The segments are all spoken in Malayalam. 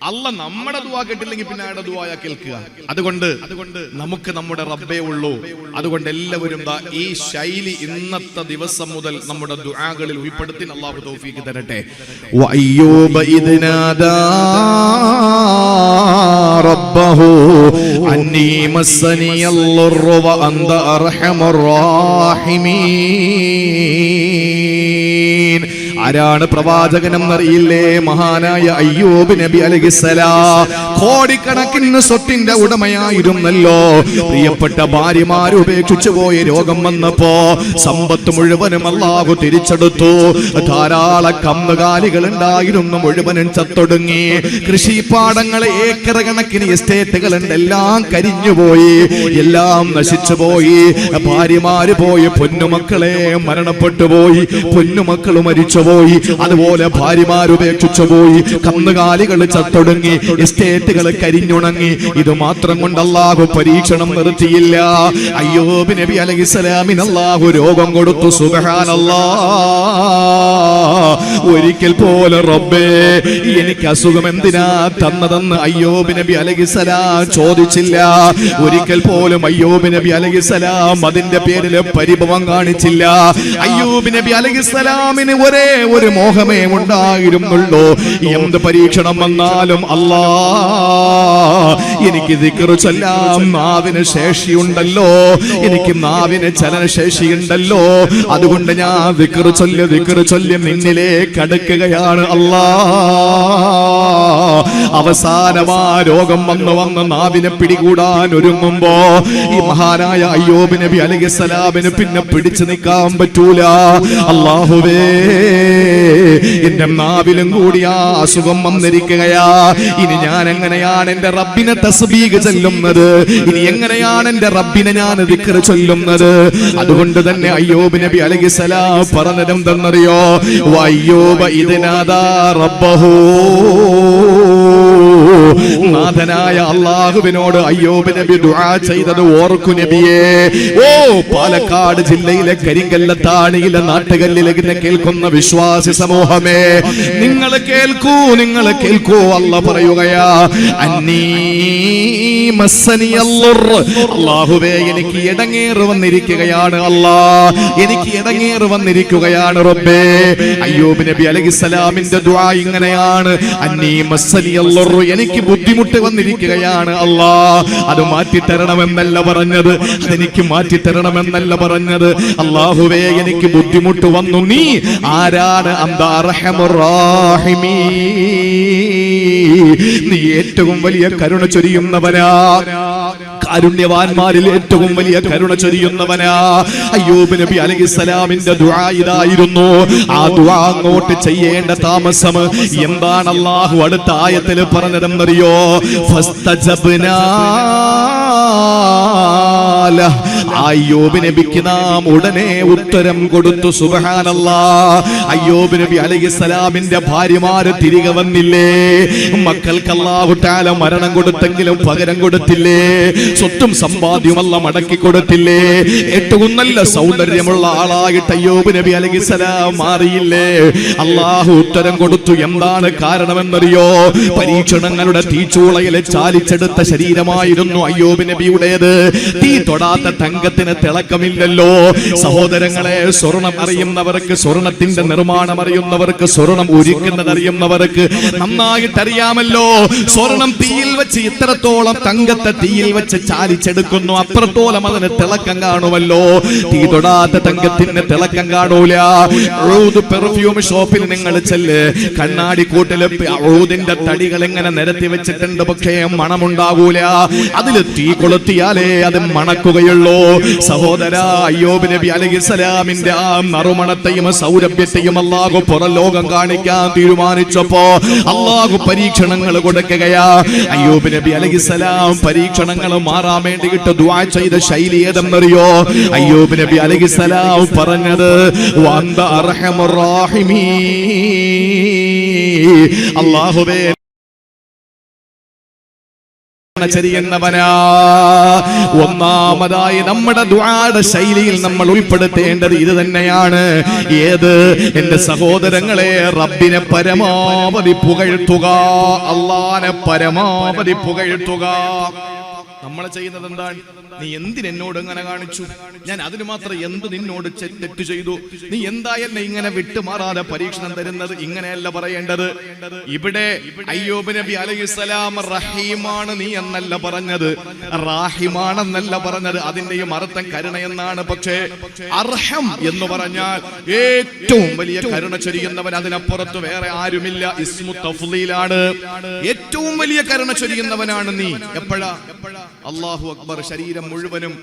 അല്ല നമ്മുടെ ദുആ കേട്ടില്ലെങ്കിൽ പിന്നെ ആരുടെ ദുആ കേൾക്കുക? അതുകൊണ്ട് നമുക്ക് നമ്മുടെ റബ്ബേ ഉള്ളൂ. അതുകൊണ്ട് എല്ലാവരും ഈ ശൈലി ഇന്നത്തെ ദിവസം മുതൽ നമ്മുടെ ദുആകളിൽ ഉൾപ്പെടുത്തി അല്ലാഹു തൗഫീഖ് തരട്ടെ. വഅയ്യൂബ ഇദ് നാദാ റബ്ബഹു അന്നീ മസ്സനിയൽ ളുർറു വ അന്ത അർഹമുർ റഹീമീൻ. ആരാണ് പ്രവാചകനെന്നറിയില്ലേ? മഹാനായ അയ്യൂബ് നബി അലൈഹിസ്സലാം. കോടിക്കണക്കിന് സ്വത്തിന്റെ ഉടമയായിരുന്നല്ലോ. പ്രിയപ്പെട്ട ഭാര്യമാരെ ഉപേക്ഷിച്ചു പോയി രോഗം വന്നപ്പോ സമ്പത്ത് മുഴുവനും അല്ലാഹു തിരിച്ചെടുത്തു. ധാരാളം കന്നുകാലികൾ ഉണ്ടായിരുന്നു, മുഴുവനും ചത്തൊടുങ്ങി. കൃഷിപ്പാടങ്ങളെ ഏക്കർ കണക്കിന് എസ്റ്റേറ്റുകൾ ഉണ്ട്, എല്ലാം കരിഞ്ഞുപോയി, എല്ലാം നശിച്ചുപോയി. ഭാര്യമാര് പോയി, പൊന്നുമക്കളെ മരണപ്പെട്ടു പോയി, പൊന്നുമക്കൾ മരിച്ചുപോയി. അതുപോലെ ഭാര്യമാർ ഉപേക്ഷിച്ചു പോയി, കന്നുകാലികൾ ചത്തൊടുങ്ങി, എസ്റ്റേറ്റുകൾ കരിഞ്ഞുണങ്ങി. ഇത് മാത്രം കൊണ്ട് അല്ലാഹു പരീക്ഷണം നിർത്തിയില്ല. അയ്യൂബ് നബി അലൈഹിസ്സലാമിന് അല്ലാഹു രോഗം കൊടുത്തു. സുബ്ഹാനല്ലാഹ്. ഒരിക്കൽ പോലെ റബ്ബേ എനിക്ക് അസുഖം എന്തിനാ തന്നതെന്ന് അയ്യൂബ് നബി അലൈഹിസ്സലാം ചോദിച്ചില്ല. ഒരിക്കൽ പോലും അയ്യൂബ് നബി അലൈഹിസ്സലാം അതിന്റെ പേരിൽ പരിഭവം കാണിച്ചില്ല. അയ്യൂബ് നബി അലൈഹിസ്സലാമിന് ഒരേ ഒരു മോഹമേ ഉണ്ടായിരുന്നുള്ളൂ. എന്ത് പരീക്ഷണം വന്നാലും അല്ലാ എനിക്ക് ദിക്ർ ചൊല്ലാൻ നാവിന് ശേഷിയുണ്ടല്ലോ, എനിക്ക് നാവിന് ചലനശേഷിയുണ്ടല്ലോ. അതുകൊണ്ട് ഞാൻ ദിക്ർ ചൊല്ലി നിന്നിലേക്ക് അടുക്കുകയാണ് അല്ലാ. അവസാനമാ രോഗം വന്ന് നാവിനെ പിടികൂടാൻ ഒരുങ്ങുമ്പോ ഈ മഹാനായ അയ്യൂബ് നബി അലൈഹിസ്സലാമിന് പിന്നെ പിടിച്ചു നിൽക്കാൻ പറ്റൂല. അല്ലാഹുവേ എന്റെ നാവിലും കൂടി ആ അസുഖം വന്നിരിക്കുകയാ. ഇനി ഞാൻ എങ്ങനെയാണ് എന്റെ റബ്ബിനെ തസ്ബീഹ് ചൊല്ലുന്നത്? ഇനി എങ്ങനെയാണ് എന്റെ റബ്ബിനെ ഞാൻ ദിക്ർ ചൊല്ലുന്നത്? അതുകൊണ്ട് തന്നെ അയ്യൂബ് നബി അലൈഹിസ്സലാം പറഞ്ഞതെന്തെന്നറിയോ? വഅയ്യൂബ ഇദ് നാദാ റബ്ബഹു. നാഥനായ അല്ലാഹുവിനോട് അയ്യൂബ് നബി ദുആ ചെയ്തത് ഓർക്കു നബിയേ. ഓ പാലക്കാട് ജില്ലയിലെ കരിങ്കല്ലത്താണിയിലെ നാട്ടുകല്ലിലെ കേൾക്കുന്ന വിശ്വാസി സമൂഹമേ, നിങ്ങൾ കേൾക്കൂ. അല്ലാഹു പറയുകയാ, അന്നീ മസ്സനിയൽ ളുർറ്. അല്ലാഹുവേ എനിക്ക് ഇടങ്ങേറ് വന്നിരിക്കുകയാണ് അല്ലാ, എനിക്ക് ഇടങ്ങേറ് വന്നിരിക്കുകയാണ് റബ്ബേ. അയ്യൂബ് നബി അലൈഹിസ്സലാമിന്റെ ദുആ ഇങ്ങനെയാണ്, അന്നീ മസ്സനിയൽ ളുർറ്, എനിക്ക് ബുദ്ധിമുട്ട് വന്നിരിക്കുകയാണ് അല്ലാ. അത് മാറ്റിത്തരണമെന്നല്ല പറഞ്ഞത്, അതെനിക്ക് മാറ്റിത്തരണമെന്നല്ല പറഞ്ഞത്. അല്ലാഹുവേ എനിക്ക് ബുദ്ധിമുട്ട് വന്നു. നീ ആരാണ്? അന്ത അർഹമുർ റഹീമീൻ. നീ ഏറ്റവും വലിയ കരുണ ചൊരിയുന്നവനാ, കാരുണ്യവാന്മാരിൽ ഏറ്റവും വലിയ കരുണ ചൊരിയുന്നവനാ. അയ്യൂബ് നബി അലൈഹിസ്സലാമിന്റെ ദുആ ഇതായിരുന്നു. ആ ദുആ അങ്ങോട്ട് ചെയ്യേണ്ട താമസം എന്താണ് അല്ലാഹു അടുത്ത ആയത്തിൽ പറഞ്ഞതെന്നറിയോ? ഫസ്തജബ്നാ ലഹ്. അയ്യൂബ് നബിക്ക് നാം ഉടനെ ഉത്തരം കൊടുത്തു. സുബ്ഹാനല്ലാഹ്. അയ്യൂബ് നബി അലൈഹിസ്സലാമിന്റെ ഭാര്യമാര് തിരികെ വന്നില്ലേ? മക്കൾക്ക് അല്ലാഹു തആല മരണം കൊടുത്തെങ്കിലും പകരം കൊടുത്തില്ലേ? സ്വത്തും സമ്പാദ്യവും അല്ലാഹു മടക്കി കൊടുത്തില്ലേ? ഏറ്റവും നല്ല സൗന്ദര്യമുള്ള ആളായിട്ട് അയ്യൂബ് നബി അലൈഹിസ്സലാം മാറിയില്ലേ? അല്ലാഹു ഉത്തരം കൊടുത്തു. എന്താണ് കാരണമെന്നറിയോ? പരീക്ഷണങ്ങളുടെ തീച്ചൂളയിലെ ചാലിച്ചെടുത്ത ശരീരമായിരുന്നു അയ്യൂബ് നബിയുടേത്. തീ തൊടാത്ത തങ്കത്തിന് തിളക്കമില്ലല്ലോ. സഹോദരങ്ങളെ, സ്വർണം അറിയുന്നവർക്ക്, സ്വർണത്തിന്റെ നിർമ്മാണം അറിയുന്നവർക്ക്, സ്വർണം ഉരുക്കുന്നത് അറിയുന്നവർക്ക് നന്നായിട്ട് അറിയാമല്ലോ. സ്വർണം തീയിൽ വെച്ച് ഇത്രത്തോളം തങ്കത്തെ തീയിൽ വെച്ച് ചാലിച്ചെടുക്കുന്നു, അത്രത്തോളം അതിന് തിളക്കം കാണുമല്ലോ. തീ തൊടാത്ത തങ്കത്തിന് തിളക്കം കാണൂല. പെർഫ്യൂം ഷോപ്പിൽ നിങ്ങൾ ചെല്ല്, കണ്ണാടി കൂട്ടില് ഊദിന്റെ തടികൾ ഇങ്ങനെ നിരത്തി വെച്ചിട്ടുണ്ട്, പക്ഷേ മണമുണ്ടാകൂല. അതിൽ തീ കൊളുത്തിയാലേ അത് മണക്കുകയുള്ളൂ. സഹോദര, അയ്യൂബ് നബി അലൈഹിസ്സലാമിന്റെ ആ നറുമണത്തെയും സൗരഭ്യത്തെയും അല്ലാഹു പുറലോകം കാണിക്കാൻ തീരുമാനിച്ചപ്പോ അല്ലാഹു പരീക്ഷണങ്ങൾ കൊടുക്കുകയാ. അയ്യൂബ് നബി അലൈഹിസ്സലാം പരീക്ഷണങ്ങൾ മാറാൻ വേണ്ടിയിട്ട് ദുആ ചെയ്ത ശൈലി ഏതെന്നറിയോ? അയ്യൂബ് നബി അലൈഹിസ്സലാം പറഞ്ഞത് വഅന്ത അർഹമുർ റഹീമീൻ. അല്ലാഹുവേ ചെയ്യുന്നവനാ. ഒന്നാമതായി നമ്മുടെ ദുആയുടെ ശൈലിയിൽ നമ്മൾ ഉൾപ്പെടുത്തേണ്ടത് ഇത് തന്നെയാണ്. ഏത് എന്റെ സഹോദരങ്ങളെ, റബ്ബിനെ പരമാവധി പുകഴ്ത്തുക, അല്ലാഹനെ പരമാവധി പുകഴ്ത്തുക. നമ്മൾ ചെയ്യുന്നത് എന്താണ്? നീ എന്തിനെന്നോട് ഇങ്ങനെ കാണിച്ചു? ഞാൻ അതിന് മാത്രം എന്ത് നിന്നോട് തെറ്റ് ചെയ്തു? നീ എന്താ എന്നെ ഇങ്ങനെ വിട്ടുമാറാതെ പരീക്ഷണം തരുന്നത്? ഇങ്ങനെയല്ല പറയേണ്ടത്. ഇവിടെ അയ്യൂബ് നബി അലൈഹിസ്സലാം റഹീമാണ് നീ എന്നല്ല പറഞ്ഞത്, റാഹിമാണെന്നല്ല പറഞ്ഞത്. അതിന്റെയും അർത്ഥം കരുണ എന്നാണ്. പക്ഷേ അർഹം എന്ന് പറഞ്ഞാൽ ഏറ്റവും വലിയ കരുണ ചൊരിയുന്നവൻ, അതിനപ്പുറത്ത് വേറെ ആരുമില്ല. ഇസ്മു തഫ്ളീലാണ്. ഏറ്റവും വലിയ കരുണ ചൊരിയുന്നവനാണ് നീ. എപ്പോഴാ? അല്ലാഹു അക്ബർ. ശരീരം മുഴുവനും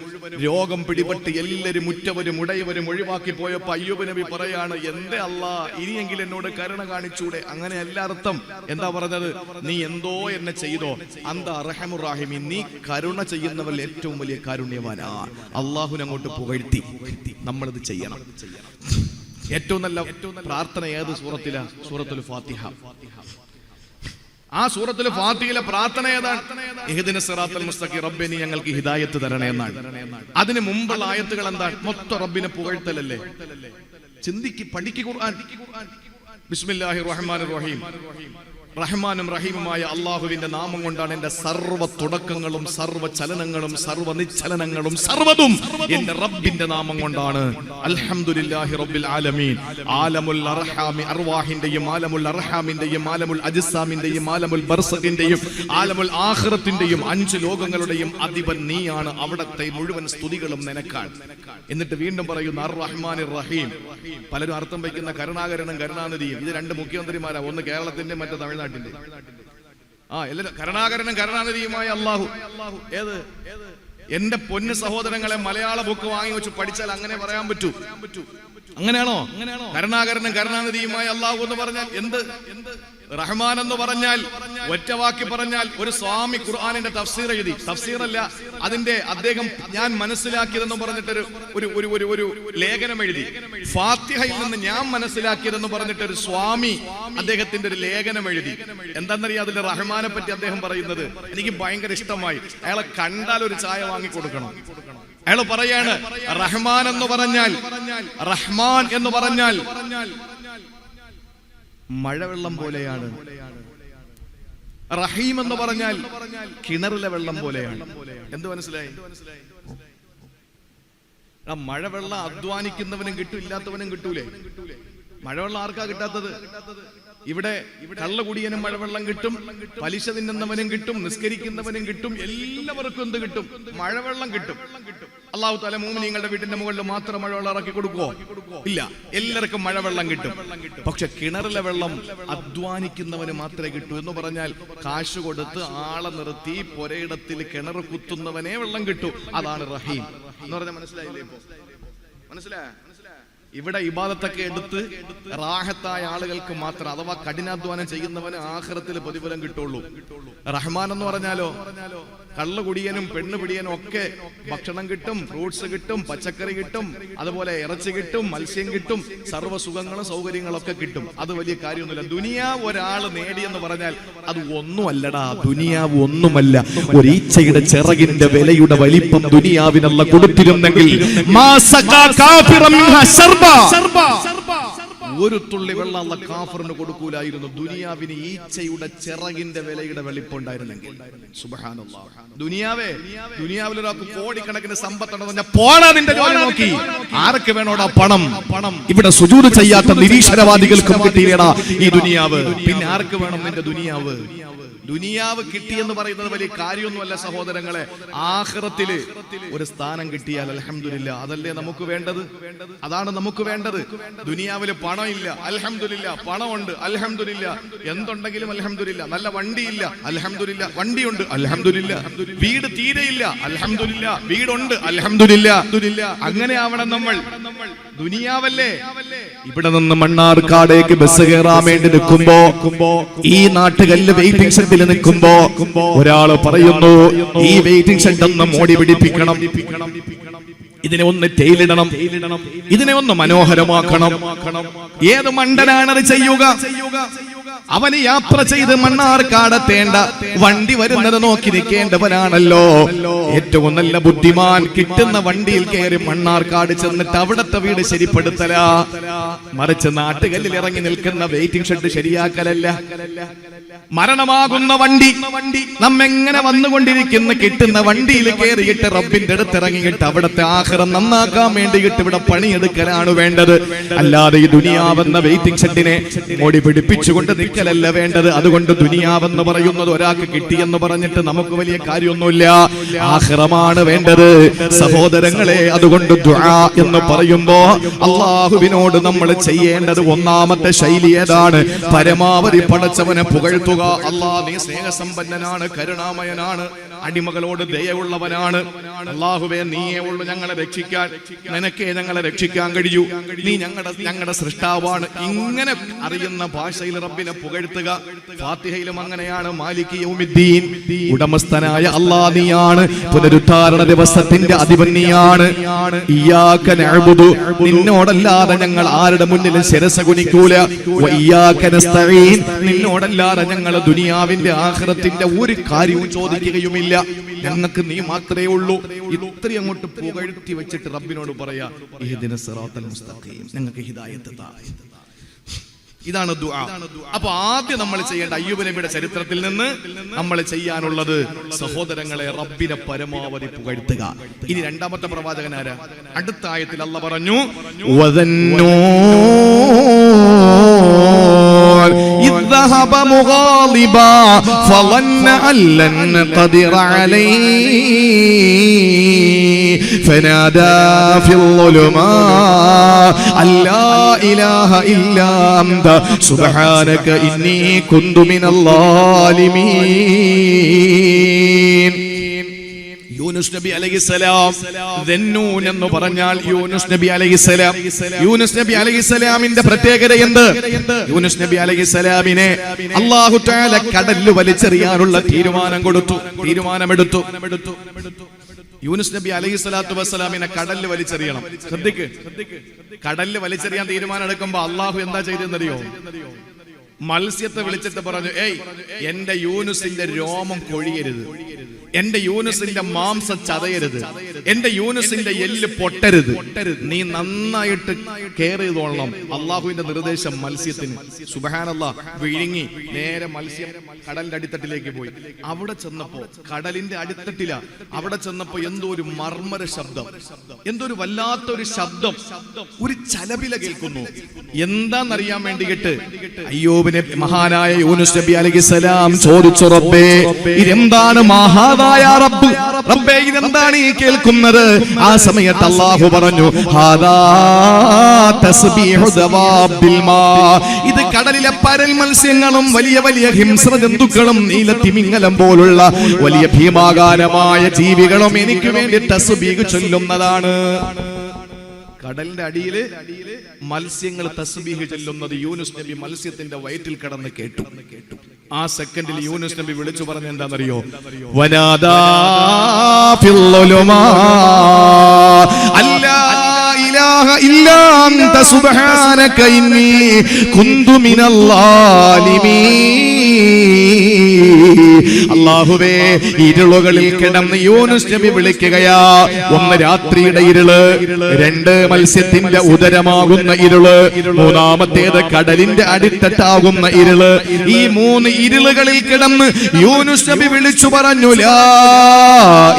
രോഗം പിടിപെട്ട് എല്ലാവരും ഉറ്റവരും ഉടയവരും ഒഴിവാക്കി പോയപ്പോ അയ്യൂബ് നബി പറയാണ്, എന്റെ അല്ലാ, ഇനിയെങ്കിലും എന്നോട് കരുണ കാണിച്ചൂടെ? അങ്ങനെ എല്ലാ അർത്ഥം എന്താ പറഞ്ഞത്? നീ എന്തോ എന്നെ ചെയ്തോ, അന്ത അർഹമുർ റഹീമീൻ, നീ കരുണ ചെയ്യുന്നവൻ ഏറ്റവും വലിയ കാരുണ്യവാനാ. അല്ലാഹുവിനെ അങ്ങോട്ട് പുകഴ്ത്തി നമ്മളിത് ചെയ്യണം. ഏറ്റവും നല്ല പ്രാർത്ഥന ഏത് സൂറത്തിലാ? സൂറത്തുൽ ഫാത്തിഹ. ആ സൂറത്തുൽ ഫാത്തിഹയിലെ പ്രാർത്ഥന ഏതാണ്? ഇഹ്ദിനസ് സിറാത്തൽ മുസ്തഖീം, റബ്ബേ നീ ഞങ്ങൾക്ക് ഹിദായത്ത് തരണേ എന്നാണ്. അതിന് മുമ്പുള്ള ആയത്തുകൾ എന്താണ്? മൊത്തം റബ്ബിനെ പുകഴ്ത്തലല്ലേ. ചിന്തിക്ക്, പഠിക്ക് ഖുർആൻ. ബിസ്മില്ലാഹിർ റഹ്മാനിർ റഹീം. റഹ്മാനും റഹീമുമായ അള്ളാഹുവിന്റെ നാമം കൊണ്ടാണ് എന്റെ സർവ്വ തുടക്കങ്ങളും സർവ്വ ചലനങ്ങളും സർവ്വ നിശ്ചലനങ്ങളും സർവ്വതും എന്റെ റബ്ബിന്റെ നാമം കൊണ്ടാണ്. അൽഹംദുലില്ലാഹി റബ്ബിൽ ആലമീൻ. ആലമുൽ അർഹാമി, അർവാഹിന്റെയും ആലമുൽ അർഹാമിന്റെയും ആലമുൽ അജ്സാമിന്റെയും ആലമുൽ ബർസഖിന്റെയും ആലമുൽ ആഖിറത്തിന്റെയും 5 ലോകങ്ങളുടെയും അധിപൻ നീയാണ്. അവിടത്തെ മുഴുവൻ സ്തുതികളും നിനക്കാണ്. എന്നിട്ട് വീണ്ടും പറയുന്നു അർ റഹ്മാനിർ റഹീം. പലരും അർത്ഥം വയ്ക്കുന്ന കരുണാകരനും കരുണാനിധിയും, ഇത് 2 മുഖ്യമന്ത്രിമാരാ, ഒന്ന് കേരളത്തിന്റെ മറ്റേ തമിഴ്നാട്ടിന്റെ. എല്ലാവരും കരുണാകരനും കരുണാനിധിയുമായ അല്ലാഹു. ഏത്? എന്റെ പൊന്നു സഹോദരങ്ങളെ, മലയാള ബുക്ക് വാങ്ങി വെച്ച് പഠിച്ചാൽ അങ്ങനെ പറയാൻ പറ്റൂ. അങ്ങനെയാണോ? കരുണാകരനും കരുണാനിധിയുമായ അല്ലാഹു എന്ന് പറഞ്ഞാൽ എന്ത്? റഹ്മാൻ എന്ന് പറഞ്ഞാൽ ഒറ്റവാക്കി പറഞ്ഞാൽ ഒരു സ്വാമി ഖുർആനിന്റെ തഫ്സീർ എഴുതി. തഫ്സീറല്ല, അതിന്റെ അദ്ദേഹം ഞാൻ മനസ്സിലാക്കിയതെന്ന് പറഞ്ഞിട്ടൊരു ഒരു ലേഖനം എഴുതി. ഫാത്തിഹയിൽ നിന്ന് ഞാൻ മനസ്സിലാക്കിയതെന്ന് പറഞ്ഞിട്ടൊരു സ്വാമി അദ്ദേഹത്തിന്റെ ഒരു ലേഖനം എഴുതി. എന്താണെന്നറിയാം അതിന്റെ റഹ്മാനെ പറ്റി അദ്ദേഹം പറയുന്നത്? എനിക്ക് ഭയങ്കര ഇഷ്ടമായി. അയാളെ കണ്ടാൽ ഒരു ചായ വാങ്ങി കൊടുക്കണം. അയാൾ പറയാണ്, റഹ്മാൻ എന്ന് പറഞ്ഞാൽ, റഹ്മാൻ എന്ന് പറഞ്ഞാൽ മഴവെള്ളം പോലെയാണ്. റഹീം എന്ന് പറഞ്ഞാൽ കിണറിലെ വെള്ളം പോലെയാണ്. എന്ത് മനസ്സിലായി? ആ മഴവെള്ളം അധ്വാനിക്കുന്നവനും കിട്ടും, ഇല്ലാത്തവനും കിട്ടൂലേ? മഴവെള്ളം ആർക്കാ കിട്ടാത്തത്? ഇവിടെ കള്ളകുടിയനും മഴവെള്ളം കിട്ടും, പലിശ തിന്നുന്നവനും കിട്ടും, നിസ്കരിക്കുന്നവനും കിട്ടും, എല്ലാവർക്കും എന്ത് കിട്ടും? മഴവെള്ളം കിട്ടും. അല്ലാഹു തആല മുഅ്മിനീങ്ങളുടെ വീടിന്റെ മുകളിൽ മാത്രം മഴവെള്ളം ഇറക്കി കൊടുക്കുവോ? ഇല്ല, എല്ലാവർക്കും മഴവെള്ളം കിട്ടും. പക്ഷെ കിണറിലെ വെള്ളം അധ്വാനിക്കുന്നവന് മാത്രമേ കിട്ടൂ. എന്ന് പറഞ്ഞാൽ കാശ് കൊടുത്ത് ആളെ നിർത്തി പൊരയിടത്തിൽ കിണർ കുത്തുന്നവനെ വെള്ളം കിട്ടൂ. അതാണ് റഹീം എന്ന് പറഞ്ഞാൽ മനസ്സിലായില്ലേ? ഇപ്പൊ മനസ്സിലായ? ഇവിടെ ഇബാദത്തൊക്കെ എടുത്ത് റാഹത്തായ ആളുകൾക്ക് മാത്രം, അഥവാ കഠിനാധ്വാനം ചെയ്യുന്നവന് ആഖിറത്തിൽ പ്രതിഫലം കിട്ടുള്ളൂ. റഹ്മാൻ എന്ന് പറഞ്ഞാലോ, കള്ളുകുടിയനും പെണ്ണുപിടിയനും ഒക്കെ ഭക്ഷണം കിട്ടും, ഫ്രൂട്ട്സ് കിട്ടും, പച്ചക്കറി കിട്ടും, അതുപോലെ ഇറച്ചി കിട്ടും, മത്സ്യം കിട്ടും, സർവ്വ സുഖങ്ങളും സൗകര്യങ്ങളൊക്കെ കിട്ടും. അത് വലിയ കാര്യമൊന്നുമില്ല. ദുനിയാവ് ഒരാൾ നേടിയെന്ന് പറഞ്ഞാൽ അത് ഒന്നുമല്ലടാ. ദുനിയാവ് ഒന്നുമല്ല. ഒരു ഈച്ചയുടെ ചിറകിന്റെ വിലയുടെ വലിപ്പം ദുനിയാവിനുള്ള കൊടുത്തിരുന്നെങ്കിൽ ഒരു തുള്ളി വെള്ളം അല്ലാഹ് കാഫിറിന് കൊടുക്കൂലായിരുന്നു. ദുനിയാവിന് ഈച്ചയുടെ ചിറകിന്റെ വിലയുടെ വെളിപ്പുണ്ടായിരുന്നെങ്കിൽ. സുബ്ഹാനല്ലാഹ്. ദുനിയാവിൽ ഒരാൾക്ക് കോടിക്കണക്കിന് സമ്പത്തുണ്ടെന്ന് പോടാ, നിന്റെ ജോലി നോക്കി. ആർക്ക് വേണോടാ പണം? ഇവിടെ സുജൂദ് ചെയ്യാത്ത നിരീശ്വരവാദികൾക്കും കിട്ടിയില്ലടാ ഈ ദുനിയാവ്. പിന്നെ ആർക്ക് വേണം നിന്റെ ദുനിയാവ്? ദുനിയാവ് കിട്ടിയെന്ന് പറയുന്നത് വലിയ കാര്യമൊന്നുമല്ല സഹോദരങ്ങളെ. ആഖിറത്തില് ഒരു സ്ഥാനം കിട്ടിയാൽ അൽഹംദുലില്ലാ, അതല്ലേ നമുക്ക് വേണ്ടത്? അതാണ് നമുക്ക് വേണ്ടത്. ദുനിയാവില് പണം ഇല്ല, അൽഹംദുലില്ലാ. പണമുണ്ട്, അൽഹംദുലില്ലാ. എന്തുണ്ടെങ്കിലും അൽഹംദുലില്ലാ. നല്ല വണ്ടിയില്ല, അൽഹംദുലില്ലാ. വണ്ടിയുണ്ട്, അൽഹംദുലില്ലാ. വീട് തീരെയില്ല, അൽഹംദുലില്ലാ. വീടുണ്ട്, അൽഹംദുലില്ലാ. അങ്ങനെ ആവണം നമ്മൾ. ദുനിയാവല്ലേ. ഇവിടെ നിന്ന് മണ്ണാർക്കാടേക്ക് ബസ് കയറാൻ വേണ്ടി നിൽക്കുമ്പോ ഈ നാട്ടുകല്ല് വെയിറ്റിംഗ് ഷെഡിൽ നിൽക്കുമ്പോ ഒരാള് പറയുന്നു, ഈ വെയിറ്റിംഗ് ഷെഡ് ഒന്ന് മോടി പിടിപ്പിക്കണം, ഇതിനെ ഒന്ന് ടൈലിടണം, ഇതിനെ ഒന്ന് മനോഹരമാക്കണം. ഏത് മണ്ടനാണത് ചെയ്യുക? അവന് യാത്ര ചെയ്ത് മണ്ണാർക്കാടെത്തേണ്ട വണ്ടി വരുന്നത് നോക്കി നിൽക്കേണ്ടവനാണല്ലോ. ഏറ്റവും നല്ല ബുദ്ധിമാൻ കിട്ടുന്ന വണ്ടിയിൽ കയറി മണ്ണാർക്കാട് ചെന്നിട്ട് അവിടത്തെ വീട് ശരിപ്പെടുത്തല, മറിച്ച് നാട്ടുകല്ലിൽ ഇറങ്ങി നിൽക്കുന്ന വെയിറ്റിംഗ് ഷെഡ് ശരിയാക്കലല്ല. മരണമാകുന്ന വണ്ടി നമ്മെങ്ങനെ വന്നുകൊണ്ടിരിക്കുന്ന കിട്ടുന്ന വണ്ടിയിൽ കയറിയിട്ട് റബ്ബിന്റെ അടുത്ത് ഇറങ്ങിയിട്ട് അവിടത്തെ ആഖിറം നന്നാക്കാൻ വേണ്ടിയിട്ട് ഇവിടെ പണിയെടുക്കലാണ് വേണ്ടത്. അല്ലാതെ ഈ ദുനിയാവെന്ന വെയിറ്റിംഗ് ഷെഡിനെ മോടി പിടിപ്പിച്ചുകൊണ്ട് നിൽക്കലല്ല വേണ്ടത്. അതുകൊണ്ട് ദുനിയാവെന്ന് പറയുന്നത് ഒരാൾക്ക് കിട്ടിയെന്ന് പറഞ്ഞിട്ട് നമുക്ക് വലിയ കാര്യമൊന്നുമില്ല. ആഖിറമാണ് വേണ്ടത് സഹോദരങ്ങളെ. അതുകൊണ്ട് ദുആ എന്ന് പറയുമ്പോ അള്ളാഹുവിനോട് നമ്മൾ ചെയ്യേണ്ടത് ഒന്നാമത്തെ ശൈലി ഏതാണ്? പരമാവധി പടച്ചവനെ പുകഴ്ത്തുക. അല്ലാ, നീ സ്നേഹസമ്പന്നനാണ്, കരുണാമയനാണ്, അടിമകളോട് ദയയുള്ളവനാണ്. അല്ലാഹുവേ, നീയേ ഉള്ളൂ ഞങ്ങളെ രക്ഷിക്കാൻ, നിനക്കേ ഞങ്ങളെ രക്ഷിക്കാൻ കഴിയൂ, നീ ഞങ്ങളുടെ സൃഷ്ടാവാണ്. ഇങ്ങനെ അറിയുന്ന ഭാഷയിൽ റബ്ബിനെ പുകഴ്ത്തുക. ഫാത്തിഹയിലും അങ്ങനെയാണ്. മാലിക് യൗമിദ്ദീൻ, ഉടമസ്ഥനായ അല്ലാഹ് നീയാണ്, പുനരുദ്ധാരണ ദിവസത്തിന്റെ അധിപൻ നീയാണ്. ഇയ്യാക നഅ്ബുദു, നിന്നോടല്ലാതെ ഞങ്ങൾ ആരുടെ മുന്നിലും ശിരസ് കുനിക്കൂല. വഇയ്യാക നസ്തഈൻ, നിന്നോടല്ലാതെ ഞങ്ങൾ ദുനിയാവിന്റെ ആഖിറത്തിന്റെ ഒരു കാര്യവും ചോദിക്കുകയുമില്ല. ഞങ്ങൾക്ക് നീ മാത്രമേ ഉള്ളൂ. ഇത്രയും അങ്ങോട്ട് പുകഴ്ത്തി വെച്ചിട്ട് റബ്ബിനോട് പറയാ, ഇഹ്ദിനസ് സിറാത്തൽ മുസ്തഖീം, ഞങ്ങൾക്ക് ഹിദായത്ത് താ. ഇതാണ് ദുആ. അപ്പൊ ആദ്യം നമ്മൾ ചെയ്യേണ്ട അയ്യൂബ് നബിയുടെ ചരിത്രത്തിൽ നിന്ന് നമ്മൾ ചെയ്യാനുള്ളത് സഹോദരങ്ങളെ റബ്ബിനെ പരമാവധി പുകഴ്ത്തുക. ഇനി രണ്ടാമത്തെ പ്രവാചകൻ ആരാ? അടുത്ത ആയത്തിൽ അല്ലാഹ് പറഞ്ഞു, ذهب مغاضبا فظن أن لن نقدر عليه فنادى في الظلمات أن لا إله إلا أنت سبحانك إني كنت من الظالمين. യൂനുസ് നബി അലൈഹിസ്സലാം, ദന്നൂൻ എന്ന് പറഞ്ഞാൽ യൂനുസ് നബി അലൈഹിസ്സലാം. യൂനുസ് നബി അലൈഹിസ്സലാമിന്റെ പ്രത്യേകത എന്ത്? യൂനുസ് നബി അലൈഹിസ്സലാമിനെ അല്ലാഹു തആല കടലിൽ വലിച്ചെറിയാനുള്ള തീരുമാനമെടുത്തു. യൂനുസ് നബി അലൈഹിസ്സലാത്തു വസ്സലാമിനെ കടലിൽ വലിച്ചെറിയണം. ശ്രദ്ധിക്ക്, കടലിൽ വലിച്ചെറിയാൻ തീരുമാനം എടുക്കുമ്പോ അല്ലാഹു എന്താ ചെയ്തെന്നറിയോ? മത്സ്യത്തെ വിളിച്ചിട്ട് പറഞ്ഞു, ഏയ്, എന്റെ യൂനുസിന്റെ രോമം കൊഴിയരുത്, എന്റെ യൂനുസിന്റെ മാംസം ചതയരുത്, എന്റെ യൂനുസിന്റെ എല്ല് പൊട്ടരുത്, നീ നന്നായിട്ട് കെയർ ചെയ്തോളണം. അള്ളാഹുവിന്റെ നിർദ്ദേശം മത്സ്യത്തിന്. സുബ്ഹാനല്ലാഹ്, വിഴുങ്ങി നേരെ മത്സ്യം കടലിന്റെ അടിത്തട്ടിലേക്ക് പോയി. അവിടെ ചെന്നപ്പോ കടലിന്റെ അടിത്തട്ടില, അവിടെ ചെന്നപ്പോ എന്തോ ഒരു മർമ്മര ശബ്ദം, എന്തോ ഒരു വല്ലാത്തൊരു ശബ്ദം, ഒരു ചലപില കേൾക്കുന്നു. എന്താന്നറിയാൻ വേണ്ടിയിട്ട് അയ്യൂബ് നബി, മഹാനായ യൂനുസ് നബി അലൈഹിസ്സലാം ചോദിച്ചു, റബ്ബേ, ഇതെന്താണ് മഹാനായ റബ്ബ്, റബ്ബേ ഇതെന്താണ് ഈ കേൾക്കുന്നത്? ആ സമയത്ത് അല്ലാഹു പറഞ്ഞു, ഹാദാ തസ്ബീഹു ദവാബിൽ മാ, ഇത് കടലിലെ പരൽ മത്സ്യങ്ങളും വലിയ വലിയ ഹിംസ്ര ജന്തുക്കളും നീലത്തിമിംഗലം പോലുള്ള വലിയ ഭീമാകാരമായ ജീവികളും എനിക്ക് വേണ്ടി തസ്ബീഹ് ചൊല്ലുന്നതാണ്. കടലിന്റെ അടിയില് മത്സ്യങ്ങൾ തസ്ബീഹ് ചൊല്ലുന്നത് യൂനുസ് നബി മത്സ്യത്തിന്റെ വയറ്റിൽ കിടന്ന് കേട്ടു. ആ സെക്കൻഡിൽ യൂനുസ് നബി വിളിച്ചു പറഞ്ഞ എന്താണെന്നറിയോ? വനാദാ ഫിൽ ളുലുമാ അല്ലാ ഇലാഹ ഇല്ലാ അൻത സുബ്ഹാനക ഇന്നി കുന്തു മിനൽ ളാലിമീൻ. അല്ലാഹുവേ, ഇരുളുകളിൽ കിടന്ന് യൂനുസ് നബി വിളിക്കുകയാ. ഒന്ന് രാത്രിയുടെ ഇരുള്, രണ്ട് മത്സ്യത്തിന്റെ ഉദരമാകുന്ന ഇരുള്, മൂന്നാമത്തേത് കടലിന്റെ അടിത്തട്ടാകുന്ന ഇരുള്. ഈ മൂന്ന് ഇരുളുകളിൽ കിടന്ന് യൂനുസ് നബി വിളിച്ചു പറഞ്ഞു, ലാ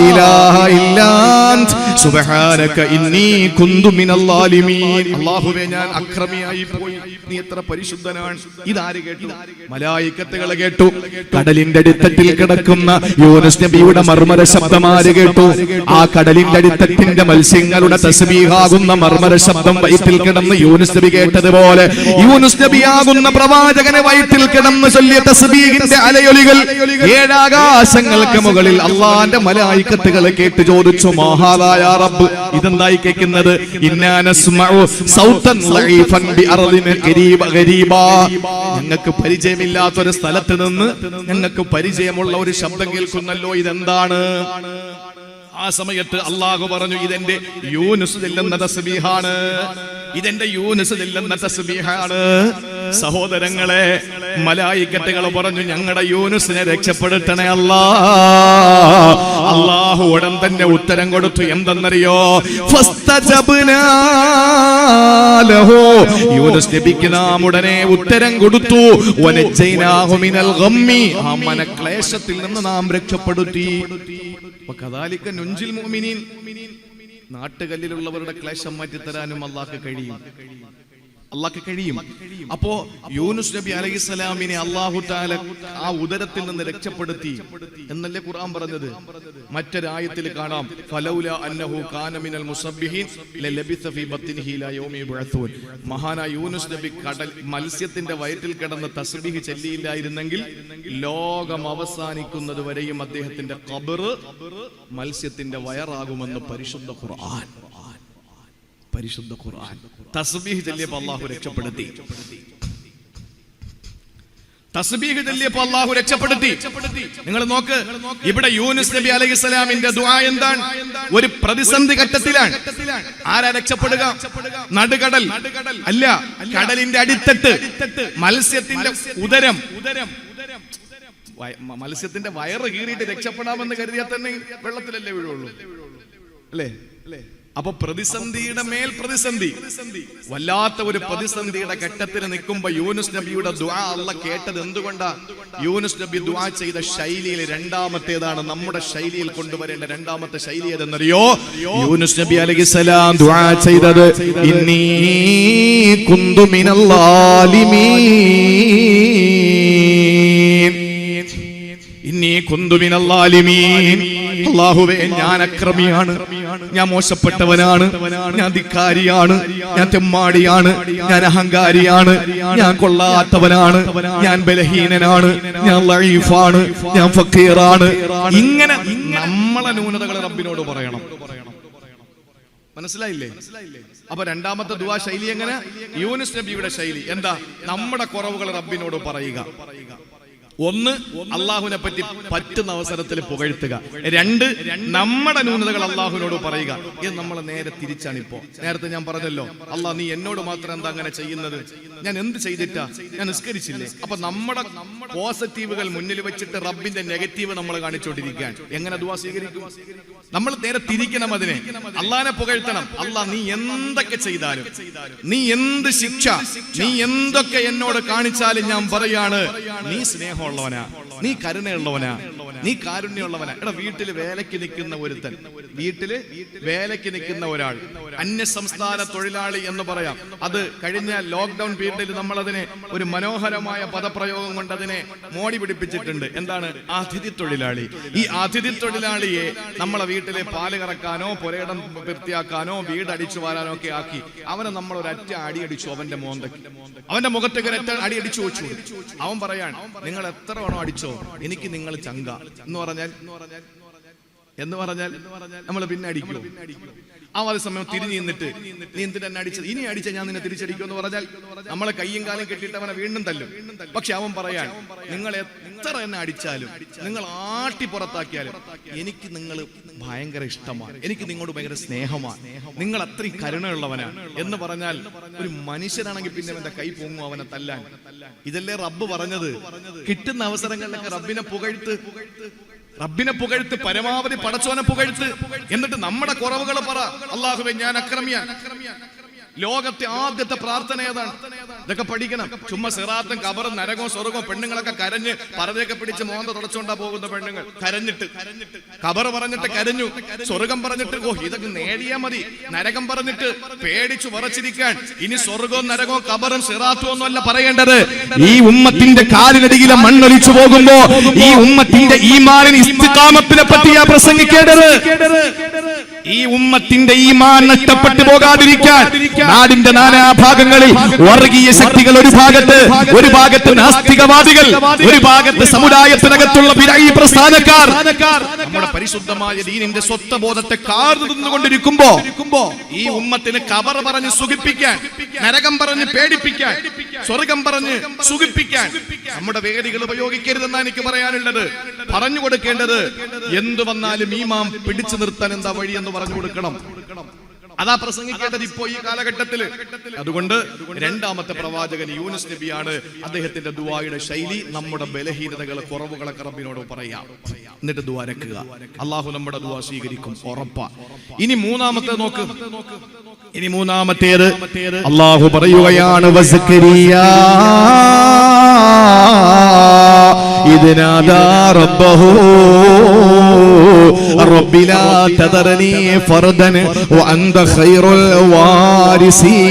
ഇലാഹ ഇല്ലാ അൻത സുബ്ഹാനക ഇന്നി കുന്തു മിനൽ ളാലിമീൻ. അല്ലാഹുവേ, ഞാൻ അക്രമിയായി പോയി, നീ എത്ര പരിശുദ്ധനാണ്. ഇതാര് കേട്ടു? മലായികത്തുകൾ കേട്ടു. കടലിന്റെ അടിത്തട്ടിൽ കിടക്കുന്ന യൂനുസ് നബിയുടെ മർമ്മര ശബ്ദം ആര് കേട്ടു? ആ കടലിന്റെ അടിത്തട്ടിന്റെ മത്സ്യങ്ങളുടെ തസ്ബീഹാകുന്ന മർമ്മര ശബ്ദം വയറ്റിൽ കിടന്ന് യൂനുസ് നബി കേട്ടതുപോലെ യൂനുസ് നബിയാകുന്ന പ്രവാചകനെ വയറ്റിൽ കിടന്ന് ചൊല്ലിയ തസ്ബീഹിന്റെ അലയൊലികൾ ഏഴാകാശങ്ങൾക്ക് മുകളിൽ അള്ളാന്റെ മലായികത്തുകൾ കേട്ട് ചോദിച്ചു, മഹാനായ റബ്ബ്, ഇതെന്തായി കേൾക്കുന്നത്? ഇന്നാ നസ്മഉ സൗതൻ ലഈഫൻ ബിഅർദിൻ ഗരീബാ. ഞങ്ങൾക്ക് പരിചയമില്ലാത്തൊരു സ്ഥലത്ത് നിന്ന് ഞങ്ങൾക്ക് പരിചയമുള്ള ഒരു ശബ്ദം കേൾക്കുന്നല്ലോ, ഇതെന്താണ്? ആ സമയത്ത് അല്ലാഹു പറഞ്ഞു, ഇതെന്റെ യൂനുസ് ചെല്ലുന്ന തസ്ബീഹാണ്. ഇതെന്റെ യൂനുസ് ചെല്ലുന്ന തസ്ബീഹാണ്. സഹോദരങ്ങളെ, മലായിക്കത്തുകൾ പറഞ്ഞു ഞങ്ങളുടെ യൂനുസിനെ രക്ഷപ്പെടുത്തണേ അല്ലാ. അല്ലാഹു ഉടൻ തന്നെ ഉത്തരം കൊടുത്തു. എന്തെന്നറിയോ? ഫസ്തജബ്നാ ലഹു, യൂനുസ് നബിക്ക് നാം ഉടനെ ഉത്തരം കൊടുത്തു. വനജൈനാഹു മിനൽ ഗമ്മി, ആ മനക്ലേശത്തിൽ നിന്ന് നാം രക്ഷപ്പെടുത്തി. വകദാലിക നുൻജിൽ മുഅ്മിനീൻ, നാട്ടുകല്ലിലുള്ളവരുടെ ക്ലേശം മാറ്റിത്തരാനും അല്ലാഹുക്ക് കഴിയും. അപ്പോ യൂനുസ് നബി അലൈഹിസ്സലാമിനെ അല്ലാഹു തആല ആ ഉദരത്തിൽ നിന്ന് രക്ഷപ്പെടുത്തി എന്നല്ലേ ഖുർആൻ പറഞ്ഞത്. മറ്റൊരായത്തിൽ കാണാം, ഫലൗലാ അന്നഹു കാന മിനൽ മുസബ്ബിഹീൻ ലലബിസ ഫീ ബത്നിഹി ലാ യൗമി യുബ്അസൂൻ. മഹാനായ യൂനുസ് നബി മത്സ്യത്തിന്റെ വയറ്റിൽ കിടന്ന് തസ്ബീഹ് ചൊല്ലിയില്ലായിരുന്നെങ്കിൽ ലോകം അവസാനിക്കുന്നത് വരെയും അദ്ദേഹത്തിന്റെ ഖബർ മത്സ്യത്തിന്റെ വയറാകുമെന്ന് പരിശുദ്ധ ഖുർആൻ. തസ്ബീഹ് ചൊല്ലിയപ്പോൾ അല്ലാഹു രക്ഷപ്പെടുത്തി. നിങ്ങൾ നോക്ക്, ഇവിടെ യൂനുസ് നബി അലൈഹിസ്സലാമിന്റെ ദുആ എന്താണ്? ഒരു പ്രതിസന്ധി ഘട്ടത്തിലാണ്. ആരാ രക്ഷപ്പെടുക? നടുകടൽ അല്ല, കടലിന്റെ അടിത്തട്ട്, മത്സ്യത്തിന്റെ ഉദരം. മത്സ്യത്തിന്റെ വയറ് കീറിയിട്ട് രക്ഷപ്പെടാമെന്ന് കരുതിയാൽ തന്നെ വെള്ളത്തിലല്ലേ വീഴുള്ളൂ, അല്ലേ? അപ്പൊ പ്രതിസന്ധിയുടെ മേൽ പ്രതിസന്ധി, വല്ലാത്ത ഒരു പ്രതിസന്ധിയുടെ ഘട്ടത്തിൽ നിൽക്കുമ്പോ യൂനുസ് നബിയുടെ ദുആ അല്ലാഹ് കേട്ടത് എന്തുകൊണ്ടാ? യൂനുസ് നബി ദുആ ചെയ്ത ശൈലിയിൽ രണ്ടാമത്തേതാണ് നമ്മുടെ ശൈലിയിൽ കൊണ്ടുവരേണ്ട രണ്ടാമത്തെ ശൈലി ഏതെന്നറിയോ? യൂനുസ് നബി അലൈഹിസ്സലാം ദുആ ചെയ്തത് ഇന്നി കുന്തു മിനൽ ളാലിമീൻ, ഇന്നി കുന്തു മിനൽ ളാലിമീൻ. അല്ലാഹുവേ, ഞാൻ അക്രമിയാണ്, ഞാൻ മോശപ്പെട്ടവനാണ്, ഞാൻ ധിക്കാരിയാണ്, ഞാൻ തെമ്മാടിയാണ്, ഞാൻ അഹങ്കാരിയാണ്, ഞാൻ കൊള്ളാത്തവനാണ്, ഞാൻ ബലഹീനനാണ്, ഞാൻ ലഈഫാണ്, ഞാൻ ഫക്കീറാണ്. ഇങ്ങനെ നമ്മളെ ന്യൂനതകൾ റബ്ബിനോട് പറയണം. മനസ്സിലായില്ലേ? അപ്പൊ രണ്ടാമത്തെ ദുആ ശൈലി എങ്ങനെ? യൂനുസ് നബിയുടെ ശൈലി എന്താ? നമ്മുടെ കുറവുകൾ റബ്ബിനോട് പറയുക. ഒന്ന്, അള്ളാഹുവിനെ പറ്റി പറ്റുന്ന അവസരത്തിൽ പുകഴ്ത്തുക. രണ്ട്, നമ്മുടെ ന്യൂനതകൾ അള്ളാഹുവിനോട് പറയുക. ഇത് നമ്മൾ നേരെ തിരിച്ചാണ്. ഇപ്പോ നേരത്തെ ഞാൻ പറഞ്ഞല്ലോ, അള്ളാഹ് നീ എന്നോട് മാത്രം എന്താ അങ്ങനെ ചെയ്യുന്നത്? ഞാൻ എന്ത് ചെയ്തിട്ടാ? ഞാൻ നിസ്കരിച്ചില്ലേ? അപ്പൊ നമ്മുടെ പോസിറ്റീവുകൾ മുന്നിൽ വെച്ചിട്ട് റബ്ബിന്റെ നെഗറ്റീവ് നമ്മൾ കാണിച്ചോണ്ടിരിക്കാൻ എങ്ങനെ ദുആ സ്വീകരിക്കും? നമ്മൾ നേരെ തിരിക്കണം. അതിനെ അള്ളാഹിനെ പുകഴ്ത്തണം. അള്ളാഹ് നീ എന്തൊക്കെ ചെയ്താലും, നീ എന്ത് ശിക്ഷ, നീ എന്തൊക്കെ എന്നോട് കാണിച്ചാലും ഞാൻ പറയാണ്, നീ സ്നേഹമുള്ളവനാ, നീ കരുണയുള്ളവനാ, നീ കാരുണ്യമുള്ളവനാ. എടാ, വീട്ടില് വേലയ്ക്ക് നിൽക്കുന്ന ഒരുത്തൻ, വീട്ടില് വേലയ്ക്ക് നിൽക്കുന്ന ഒരാൾ, അന്യ സംസ്ഥാന തൊഴിലാളി എന്ന് പറയാം. അത് കഴിഞ്ഞ ലോക്ക്ഡൌൺ പീരീഡിൽ നമ്മൾ അതിനെ ഒരു മനോഹരമായ പദപ്രയോഗം കൊണ്ട് അതിനെ മോടി പിടിപ്പിച്ചിട്ടുണ്ട്. എന്താണ്? അതിഥി തൊഴിലാളി. ഈ അതിഥി തൊഴിലാളിയെ നമ്മളെ വീട്ടിലെ പാല് കറക്കാനോ പുരയിടം വൃത്തിയാക്കാനോ വീട് അടിച്ചു വാരാനോ ഒക്കെ ആക്കി അവനെ നമ്മൾ ഒരൊറ്റ അടി അടിച്ചു. അവന്റെ മുഖത്തേക്ക് ഒരൊറ്റ അടി അടിച്ചു വെച്ചു. അവൻ പറയാൻ, നിങ്ങൾ എത്ര വേണോ അടിച്ചോ, എനിക്ക് നിങ്ങൾ ചങ്ക എന്ന് പറഞ്ഞാൽ നമ്മൾ പിന്നെ അടിക്കുമോ? ആ അതേസമയം തിരിഞ്ഞു നിന്നിട്ട് നീ എന്തിനാ എന്നെ അടിച്ചത്, ഇനി അടിച്ച ഞാൻ നിന്നെ തിരിച്ചടിക്കും എന്ന് പറഞ്ഞാൽ നമ്മളെ കയ്യും കാലും കെട്ടിയിട്ട് അവനെ വീണ്ടും തല്ലും. പക്ഷെ അവൻ പറയാൻ, നിങ്ങൾ എത്ര എന്നെ അടിച്ചാലും, നിങ്ങൾ ആട്ടി പുറത്താക്കിയാലും എനിക്ക് നിങ്ങൾ ഭയങ്കര ഇഷ്ടമാണ്, എനിക്ക് നിങ്ങളോട് ഭയങ്കര സ്നേഹമാണ്, നിങ്ങൾ അത്രയും കരുണയുള്ളവനാണ് എന്ന് പറഞ്ഞാൽ ഒരു മനുഷ്യനാണെങ്കിൽ പിന്നെ അവന്റെ കൈ പൊങ്ങും അവനെ തല്ലാൻ. ഇതല്ലേ റബ്ബ് പറഞ്ഞത്? കിട്ടുന്ന അവസരങ്ങളിലൊക്കെ റബ്ബിനെ പുകഴ്ത്ത്, പരമാവധി പടച്ചോനെ പുകഴ്ത്ത്. എന്നിട്ട് നമ്മുടെ കുറവുകൾ പറ. അല്ലാഹുവേ, ഞാൻ അക്രമിയാൻ. ലോകത്തെ ആദ്യത്തെ പ്രാർത്ഥന ഏതാണ്? ഇതൊക്കെ പഠിക്കണം. ചുമ്മാ സിറാത്തും കബറും നരകവും സ്വർഗവും പെണ്ണുങ്ങളൊക്കെ കരഞ്ഞ് പറയൊക്കെ പിടിച്ച് മോന്ത തുടച്ചോണ്ടാ പോകുന്ന പെണ്ണുങ്ങൾ. കരഞ്ഞിട്ട് കബറ് പറഞ്ഞിട്ട് കരഞ്ഞു, സ്വർഗം പറഞ്ഞിട്ട് ഓ ഇതൊക്കെ നേടിയാ മതി, നരകം പറഞ്ഞിട്ട് പേടിച്ചു വിറച്ചിരിക്കാൻ. ഇനി സ്വർഗവും നരകവും കബറും സിറാത്തും ഒന്നുമല്ല പറയേണ്ടത്. ഈ ഉമ്മത്തിന്റെ കാലിനടിയിലെ മണ്ണൊലിച്ചു പോകുമ്പോ ഈ ഉമ്മത്തിന്റെ ഈമാനിന് ഇസ്തിഖാമത്തിനെ പറ്റിയാ പ്രസംഗിക്കേണ്ടത്. ഈ ഉമ്മത്തിന്റെ ഈമാൻ നഷ്ടപ്പെട്ടു പോകാതിരിക്കാൻ നാടിന്റെ നാനാഭാഗങ്ങളിൽ വർഗീയ ശക്തികൾ ഒരു ഭാഗത്ത് നാസ്തികവാദികൾ, ഒരു ഭാഗത്ത് സമുദായത്തിനകത്തുള്ള ബിദഈ പ്രസ്ഥാനക്കാർ നമ്മുടെ പരിശുദ്ധമായ ദീനിന്റെ സ്വത്വബോധത്തെ കാർന്നു തിന്നുകൊണ്ടിരിക്കുമ്പോ ഈ ഉമ്മത്തിന് ഖബർ പറഞ്ഞ് സുഖിപ്പിക്കാൻ, നരകം പറഞ്ഞ് പേടിപ്പിക്കാൻ, സ്വർഗം പറഞ്ഞ് സുഖിപ്പിക്കാൻ നമ്മുടെ വേദികൾ ഉപയോഗിക്കരുതെന്നാണ് എനിക്ക് പറയാനുള്ളത്. പറഞ്ഞു കൊടുക്കേണ്ടത് എന്തു വന്നാലും ഈമാൻ പിടിച്ചു നിർത്താൻ എന്താ വഴി എന്ന് പറഞ്ഞു കൊടുക്കണം. അതാ പ്രസംഗിക്കേണ്ടത് ഇപ്പോ ഈ കാലഘട്ടത്തിൽ. അതുകൊണ്ട് രണ്ടാമത്തെ പ്രവാചകൻ യൂനുസ് നബിയാണ്. അദ്ദേഹത്തിന്റെ ദുആയുടെ ശൈലി നമ്മുടെ ബലഹീനതകൾ, കുറവുകളൊക്കെ റബ്ബിനോട് പറയാം, എന്നിട്ട് ദുആ രക്കുക. അള്ളാഹു നമ്മുടെ ദുആ സ്വീകരിക്കും, ഉറപ്പാ. ഇനി മൂന്നാമത്തെ നോക്ക്. ഇനി മൂന്നാമത്തേത് അള്ളാഹു പറയുകയാണ്, വസക്കരിയാ إذ نادى ربه رب لا تذرني فردا وأنت خير الوارثين.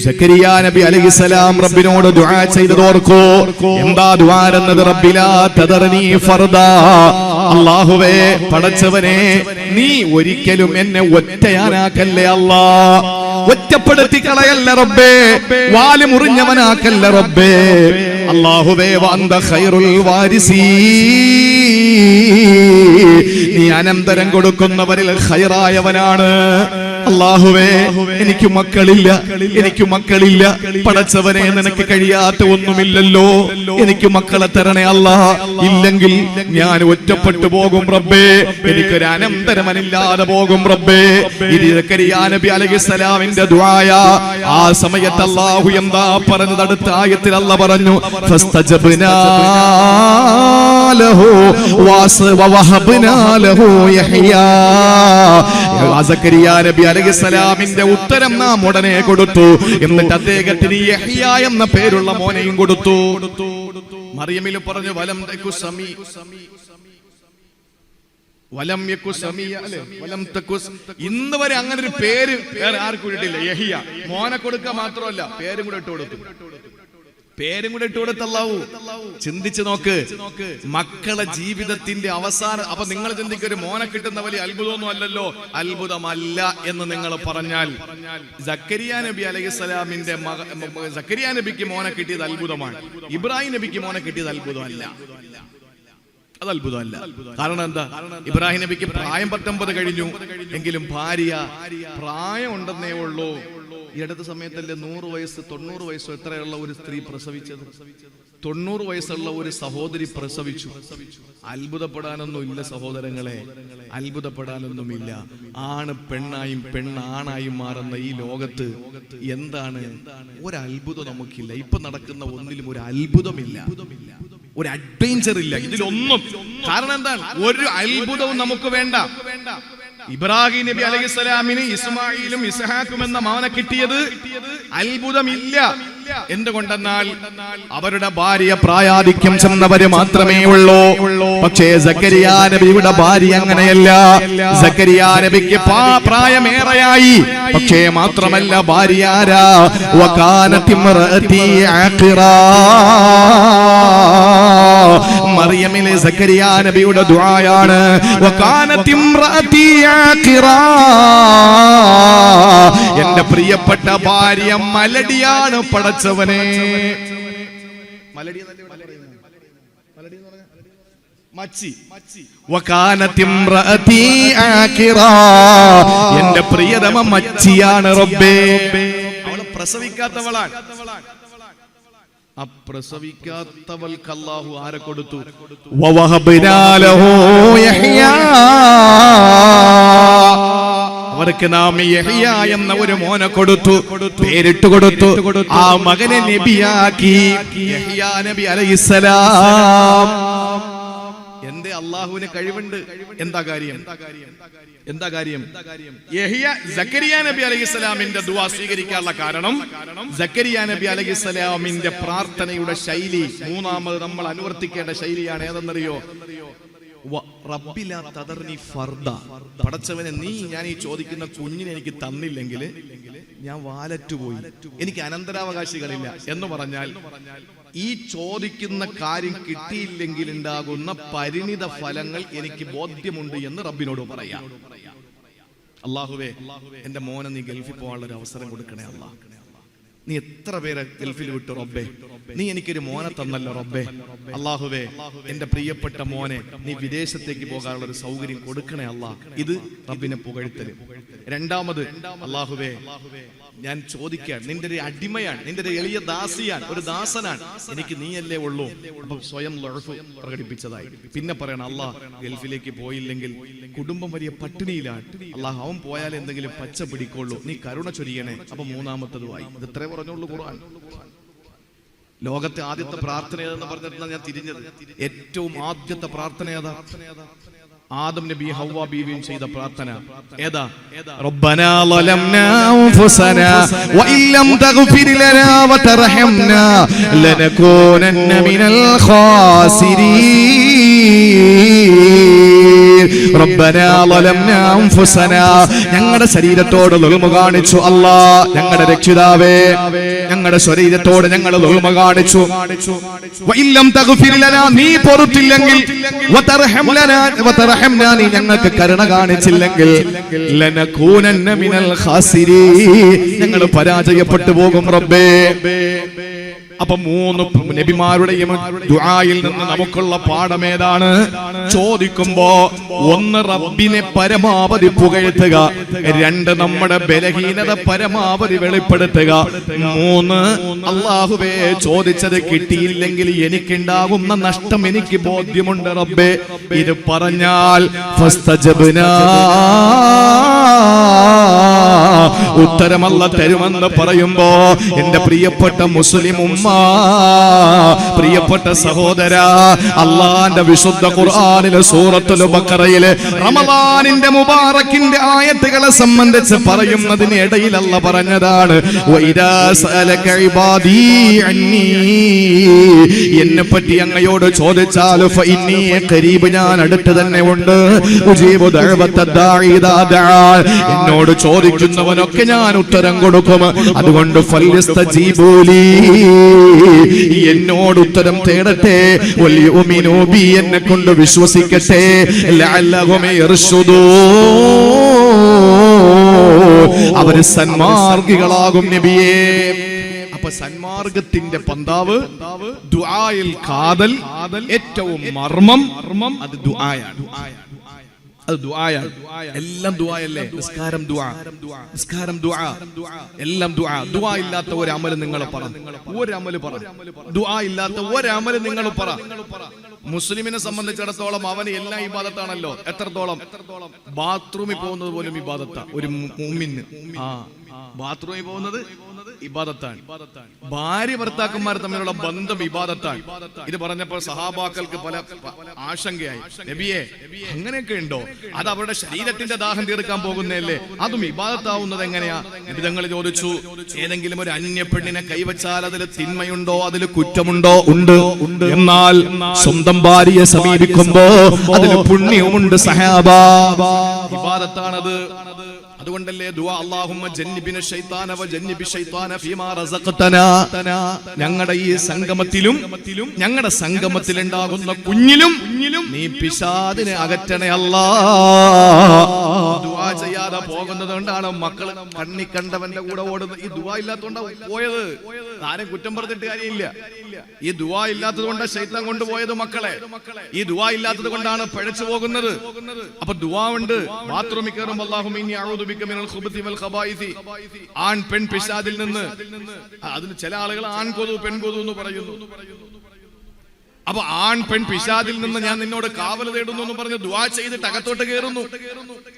സക്കരിയ നബി അലൈഹിസ്സലാം റബ്ബിനോട് ദുആ ചെയ്തതോർക്കോ. എന്താ ദുആ എന്നത്? റബ്ബിലാ തദർനി ഫർദാ, അല്ലാഹുവേ പടച്ചവനെ നീ ഒരിക്കലും എന്നെ ഒറ്റയാനാക്കല്ലേ അല്ലാ, ഒറ്റപ്പെടുത്തി കളയല്ല റബ്ബേ, വാല് മുറിഞ്ഞവനാക്കല്ല റബ്ബേ. അല്ലാഹുവേ വഅന്ത ഖൈറുൽ വാരിസീൻ, നീ അനന്തരം കൊടുക്കുന്നവരിൽ ഖൈറായവനാണ്. അല്ലാഹുവേ എനിക്ക് മക്കളില്ല, എനിക്ക് മക്കളില്ല. പടച്ചവനെ നിനക്ക് കഴിയാത്ത ഒന്നുമില്ലല്ലോ, എനിക്ക് മക്കളെ തരണേ അല്ലാ. ഇല്ലെങ്കിൽ ഞാൻ ഒറ്റപ്പെട്ടു പോകും റബ്ബേ, എനിക്കൊരു അനന്തരമനില്ലാതെ പോകും റബ്ബേ. ഇത് സക്കരിയ നബി അലൈഹിസ്സലാമിന്റെ ദുആയ. ആ സമയത്ത് അല്ലാഹു എന്താ പറഞ്ഞത്? അടുത്ത ആയത്തിൽ അല്ലാഹു പറഞ്ഞു, ഫസ്തജബ്നാ ലഹു വവഹബ്നാ ലഹു യഹ്യാ. സക്കരിയ നബി അലൈഹിസ്സലാമിന്റെ ഉത്തരം നാം ഉടനെ കൊടുത്തു. എന്നിട്ട് അദ്ദേഹത്തിന് യഹ്യ എന്ന പേരുള്ള മോനെയും കൊടുത്തു. മറിയമിൽ പറഞ്ഞു, വലം തകു സമീ വലം യകു സമീയ അല്ലേ, വലം തകു. ഇന്ന് വരെ അങ്ങനെ ഒരു പേര് വേറെ ആർക്കും ഇട്ടില്ല. യഹ്യ മോനെ കൊടുക്കുക മാത്രമല്ല, പേരും കൂടെ ഇട്ട് കൊടുത്തു. പേരും കൂടെ ഇട്ട് കൊടുത്തല്ലാവൂ. ചിന്തിച്ചു നോക്ക്, മക്കളെ ജീവിതത്തിന്റെ അവസാനം. അപ്പൊ നിങ്ങൾ ചിന്തിക്കും, ഒരു മോനെ കിട്ടുന്ന വലിയ അത്ഭുതമൊന്നും അല്ലല്ലോ. അത്ഭുതമല്ല എന്ന് നിങ്ങൾ പറഞ്ഞാൽ, സക്കരിയ നബി അലൈഹിസ്സലാമിന്റെ സക്കരിയ നബിക്ക് മോനെ കിട്ടിയത് അത്ഭുതമാണ്. ഇബ്രാഹിം നബിക്ക് മോനെ കിട്ടിയത് അത്ഭുതമല്ല. അത് അത്ഭുതമല്ല. കാരണം എന്താ? ഇബ്രാഹിം നബിക്ക് പ്രായം 19 കഴിഞ്ഞു, എങ്കിലും ഭാര്യ പ്രായം ഉണ്ടെന്നേ ഉള്ളൂ. ഈ അടുത്ത സമയത്തല്ലേ 100 വയസ്സ് 90 വയസ്സോ എത്രയുള്ള ഒരു സ്ത്രീ പ്രസവിച്ചത്? 90 വയസ്സുള്ള ഒരു സഹോദരി പ്രസവിച്ചു. അത്ഭുതപ്പെടാനൊന്നുമില്ല സഹോദരങ്ങളെ, അത്ഭുതപ്പെടാനൊന്നുമില്ല. ആണ് പെണ്ണായും പെണ്ണാണായും മാറുന്ന ഈ ലോകത്ത് എന്താണ് ഒരു അത്ഭുതം നമുക്കില്ല. ഇപ്പൊ നടക്കുന്ന ഒന്നിലും ഒരു അത്ഭുതമില്ല, ഒരു അഡ്വഞ്ചർ ഇല്ല ഇതിലൊന്നും. കാരണം എന്താണ്? ഒരു അത്ഭുതവും നമുക്ക് വേണ്ട. ഇബ്രാഹിം നബി അലൈഹിസ്സലാമിന് ഇസ്മായിലും ഇസ്ഹാഖും എന്ന മകനെ കിട്ടിയത് അത്ഭുതമില്ല. എന്തുകൊണ്ടെന്നാൽ അവരുടെ ഭാര്യ പ്രായാധിക്യം ചെന്നവര് മാത്രമേ ഉള്ളൂ. പക്ഷേ സക്കരിയ നബിയുടെ ഭാര്യ അങ്ങനെയല്ല. സക്കരിയ നബിക്ക് പ്രായമേറെയായി. പക്ഷേ മാത്രമല്ല, ഭാര്യ ആരാ? വകാനത് ഇംറഅതി ആഖിറാ. മറിയമിലെ സക്കരിയ നബിയുടെ ദുആയാണ്, വകാനത് ഇംറഅതി ആഖിറാ. എന്റെ പ്രിയപ്പെട്ട ഭാര്യ മലടിയാണ് പടച്ചവനെ. മലടി മച്ചി. വകാനത് ഇംറഅതി ആഖിറാ. എന്റെ പ്രിയതമ മച്ചിയാണ് റബ്ബേ. അവളെ പ്രസവിക്കാത്തവളാണ്. അപ്രസവിക്കാത്തവൾക്ക് അല്ലാഹു ആരെ കൊടുത്തു? വവഹബ്നാ ലഹു യഹ്യാ. അവർക്ക് നാം യഹ്യ എന്ന ഒരു മോനെ കൊടുത്തു, പേരിട്ട് കൊടുത്തു. ആ മകനെ നബിയാക്കി, യഹ്യ നബി അലൈഹിസ്സലാം. എന്തേ? അല്ലാഹുവിന് കഴിവുണ്ട്. എന്താ കാര്യം? എന്താ കാര്യം? യഹ്യ സക്കരിയ നബി അലൈഹിസ്സലാമിന്റെ ദുആ സ്വീകരിക്കാനുള്ള കാരണം, സക്കരിയ നബി അലൈഹിസ്സലാമിന്റെ പ്രാർത്ഥനയുടെ ശൈലി മൂന്നാമത് നമ്മൾ അനുവർത്തിക്കേണ്ട ശൈലിയാണ്. ഏതെന്നറിയോ? റബ്ബിലാ തദർനി ഫർദ. പടച്ചവനെ നീ ഞാൻ ഈ ചോദിക്കുന്ന കുഞ്ഞിനെ എനിക്ക് തന്നില്ലെങ്കിൽ ഞാൻ വാലറ്റുപോയി, എനിക്ക് അനന്തരാവകാശികളില്ല എന്ന് പറഞ്ഞാൽ, ഈ ചോദിക്കുന്ന കാര്യം കിട്ടിയില്ലെങ്കിൽ ഉണ്ടാകുന്ന പരിണിത ഫലങ്ങൾ എനിക്ക് ബോധ്യമുണ്ട് എന്ന് റബ്ബിനോട് പറയാം. അല്ലാഹുവേ, എന്റെ മോനെ നീ ഗൾഫിൽ പോകാനുള്ള ഒരു അവസരം കൊടുക്കണേ അല്ലാ. നീ എത്ര പേരെ ഗൾഫിൽ വിട്ടു റബ്ബേ? നീ എനിക്കൊരു മോനെ തന്നല്ലോ റബ്ബേ. അല്ലാഹുവേ, എന്റെ പ്രിയപ്പെട്ട മോനെ നീ വിദേശത്തേക്ക് പോകാനുള്ള ഒരു സൗകര്യം കൊടുക്കണേ അല്ലാഹ്. ഇത് റബ്ബിനെ പുകഴ്ത്തല്. രണ്ടാമത്, അല്ലാഹുവേ, ഞാൻ ചോദിക്കാൻ നിന്റെ ഒരു അടിമയാണ്, നിന്റെ ഒരു എളിയ ദാസിയാണ്, ഒരു ദാസനാണ്, എനിക്ക് നീയല്ലേ ഉള്ളൂ. അപ്പൊ സ്വയം ലഅഫ് പ്രകടിപ്പിച്ചതായി. പിന്നെ പറയണം, അല്ലാഹ് ഗൾഫിലേക്ക് പോയില്ലെങ്കിൽ കുടുംബം വലിയ പട്ടിണിയിലാണ്, അല്ലാഹ് അവൻ പോയാൽ എന്തെങ്കിലും പച്ച പിടിക്കുള്ളൂ, നീ കരുണ ചൊരിയണേ. അപ്പൊ മൂന്നാമത്തതുമായി. ഇത് ഇത്രേ പറഞ്ഞുള്ളൂ ഖുർആൻ. ലോകത്തെ ആദ്യത്തെ പ്രാർത്ഥന ഏതെന്ന് പറഞ്ഞിട്ടാണ് ഞാൻ തിരിഞ്ഞത്. ഏറ്റവും ആദ്യത്തെ പ്രാർത്ഥന ഏതാ? ആദം നബി ഹവ്വ ബീവിയും ചെയ്ത പ്രാർത്ഥന ഏതാ? റബ്ബനാ ളലംനാ അൻഫുസനാ വഇല്ലം തഗ്ഫിർ ലനാ വതർഹംനാ ലനകൂനന്ന മിനൽ ഖാസിരീൻ. റബ്ബനാ ളലംനാ അൻഫുസനാ, ഞങ്ങളുടെ ശരീരത്തോട് ദുൽമ കാണിച്ചു അല്ലാഹ്. ഞങ്ങളുടെ രക്ഷിതാവേ, ഞങ്ങളുടെ ശരീരത്തോട് ഞങ്ങൾ ദുൽമ കാണിച്ചു. വഇല്ലം തഗ്ഫിർ ലനാ, നീ പൊറുത്തില്ലെങ്കിൽ, വതർഹംനാ, നീ ഞങ്ങൾക്ക് കരുണ കാണിച്ചില്ലെങ്കിൽ, ലനകൂനന്ന മിനൽ ഖാസിരീൻ, ഞങ്ങൾ പരാജയപ്പെട്ടു പോകും റബ്ബേ. അപ്പൊ മൂന്ന് നബിമാരുടെയും ദുആയിൽ നിന്ന് നമുക്കുള്ള പാഠം ഏതാണ് ചോദിക്കുമ്പോ, ഒന്ന് റബ്ബിനെ പരമാവധി പുകഴ്ത്തുക, രണ്ട് നമ്മുടെ ബലഹീനത പരമാവധി വെളിപ്പെടുത്തുക, മൂന്ന് അല്ലാഹുവേ ചോദിച്ചത് കിട്ടിയില്ലെങ്കിൽ എനിക്കുണ്ടാകുന്ന നഷ്ടം എനിക്ക് ബോധ്യമുണ്ട് റബ്ബേ. ഇത് പറഞ്ഞാൽ ഫസ്തജബ്നാ, ഉത്തരമല്ല തരുമെന്ന് പറയുമ്പോ, എന്റെ പ്രിയപ്പെട്ട മുസ്ലിം ഉമ്മ, പ്രിയപ്പെട്ട സഹോദര, അള്ളാന്റെ വിശുദ്ധ ഖുർആനിലെ സൂറത്തുൽ ബഖറയിലെ റമളാനിന്റെ മുബാറക്കിന്റെ ആയത്തുകളെ സംബന്ധിച്ച് പറയുന്നതിന് ഇടയിൽ അല്ലാഹ് പറഞ്ഞതാണ്, വഇദാ സഅലക ഇബാദി അന്നി, എന്നെ പറ്റി അങ്ങയോട് ചോദിച്ചാൽ ഫഇന്നി ഖരീബ്, ഞാൻ അടുത്ത് തന്നെ ഉണ്ട്, ഉജീബു ദഅവത ദാഇ ഇദാ ദഅ, എന്നോട് ചോദിക്കുന്നവനൊക്കെ ഞാൻ ഉത്തരം കൊടുക്കും. അതുകൊണ്ട് ഫൽയസ്തജീബൂലി, എന്നോട് ഉത്തരം തേടട്ടെ, വൽയുമിനൂ ബി, എന്നെ കൊണ്ട് വിശ്വസിക്കട്ടെ, ലഅല്ലഹും യർശുദൂൻ, അവർ സന്മാർഗികളാകും നബിയേ. അപ്പൊ സന്മാർഗത്തിന്റെ പന്താവ് ദുആയിൽ കാതൽ, ഏറ്റവും മർമ്മം അത് ദുആയാണ്. അത് ദുആയാണ്. എല്ലാം ദുആയല്ലേ? നിസ്കാരം ദുആ, നിസ്കാരം ദുആ, എല്ലാം ദുആ. ദുആ ഇല്ലാത്ത ഒരു അമല് നിങ്ങൾ പറ, ഒരു അമല് പറ, ദുആ ഇല്ലാത്ത ഒരു അമല് നിങ്ങൾ പറ. മുസ്ലിമിനെ സംബന്ധിച്ചിടത്തോളം അവന് എല്ലാം ഇബാദത്താണല്ലോ. എത്രത്തോളം? ബാത്റൂമിൽ പോകുന്നത് പോലും ഇബാദത്താ ഒരു മുഅ്മിന്. ബാത്റൂമിൽ പോകുന്നത് ഇബാദത്താണ്. ഭാര്യ ഭർത്താക്കന്മാർ തമ്മിലുള്ള ബന്ധം ഇബാദത്താണ്. ഇത് പറഞ്ഞപ്പോൾ സഹാബാക്കൾക്ക് പല ആശങ്കയായി. നബിയെ, അങ്ങനെയൊക്കെ ഉണ്ടോ? അത് അവരുടെ ശരീരത്തിന്റെ ദാഹം തീർക്കാൻ പോകുന്നതല്ലേ, അതും ഇബാദത്താവുന്നത് എങ്ങനെയാ? നബി തങ്ങൾ ചോദിച്ചു, ഏതെങ്കിലും ഒരു അന്യ പെണ്ണിനെ കൈവച്ചാൽ അതിൽ തിന്മയുണ്ടോ, അതിൽ കുറ്റമുണ്ടോ? ഉണ്ട്. എന്നാൽ സ്വന്തം ഭാര്യയെ സമീപിക്കുമ്പോ അതിൽ പുണ്യവുമുണ്ട് സഹാബാ. ഇബാദത്താണത്. അതുകൊണ്ടല്ലേ ദുആ, അല്ലാഹുമ്മ ജന്നിബിന ശൈത്താന വജന്നിബി ശൈത്താന ഫീമാ റസഖതനാ, ഞങ്ങളുടെ ഈ സംഗമത്തിലും ഞങ്ങളുടെ സംഗമത്തിലുണ്ടാകുന്ന കുഞ്ഞിലും നീ പിശാചിനെ അകറ്റണേ അല്ലാഹ്. ദുആ ചെയ്യാതെ പോകുന്നത് കൊണ്ടാണ് മക്കൾ കണ്ണി കണ്ടവന്റെ കൂടെ ഓടുന്നത്. ഈ ദുആ ഇല്ലാത്തതുകൊണ്ടാണ് പോയത്. ആരും കുറ്റം പറഞ്ഞിട്ട് കാര്യമില്ല. ഈ ദുആ ഇല്ലാത്തത് കൊണ്ടാണ് ശൈത്താൻ കൊണ്ടുപോയത് മക്കളെ. ഈ ദുആ ഇല്ലാത്തത് കൊണ്ടാണ് പഴച്ചു പോകുന്നത്. അപ്പൊ ദുആ ഉണ്ട്. ബാത്റൂമിൽ കയറുമ്പോൾ അല്ലാഹുമ്മ ഇന്നി അഊദു ബിക മിനൽ ഖുബതി വൽ ഖബായിസി, ആൺ പെൺ പിശാചിൽ നിന്ന്. അതിന് ചില ആളുകൾ ആൺ കൊതു പെൺ കൊതു എന്ന് പറയുന്നു. അപ്പൊ ആൺ പെൺ പിശാചിൽ നിന്ന് ഞാൻ നിന്നോട് കാവൽ തേടുന്നു എന്ന് പറഞ്ഞ് ദുആ ചെയ്തിട്ട് അകത്തോട്ട് കയറുന്നു.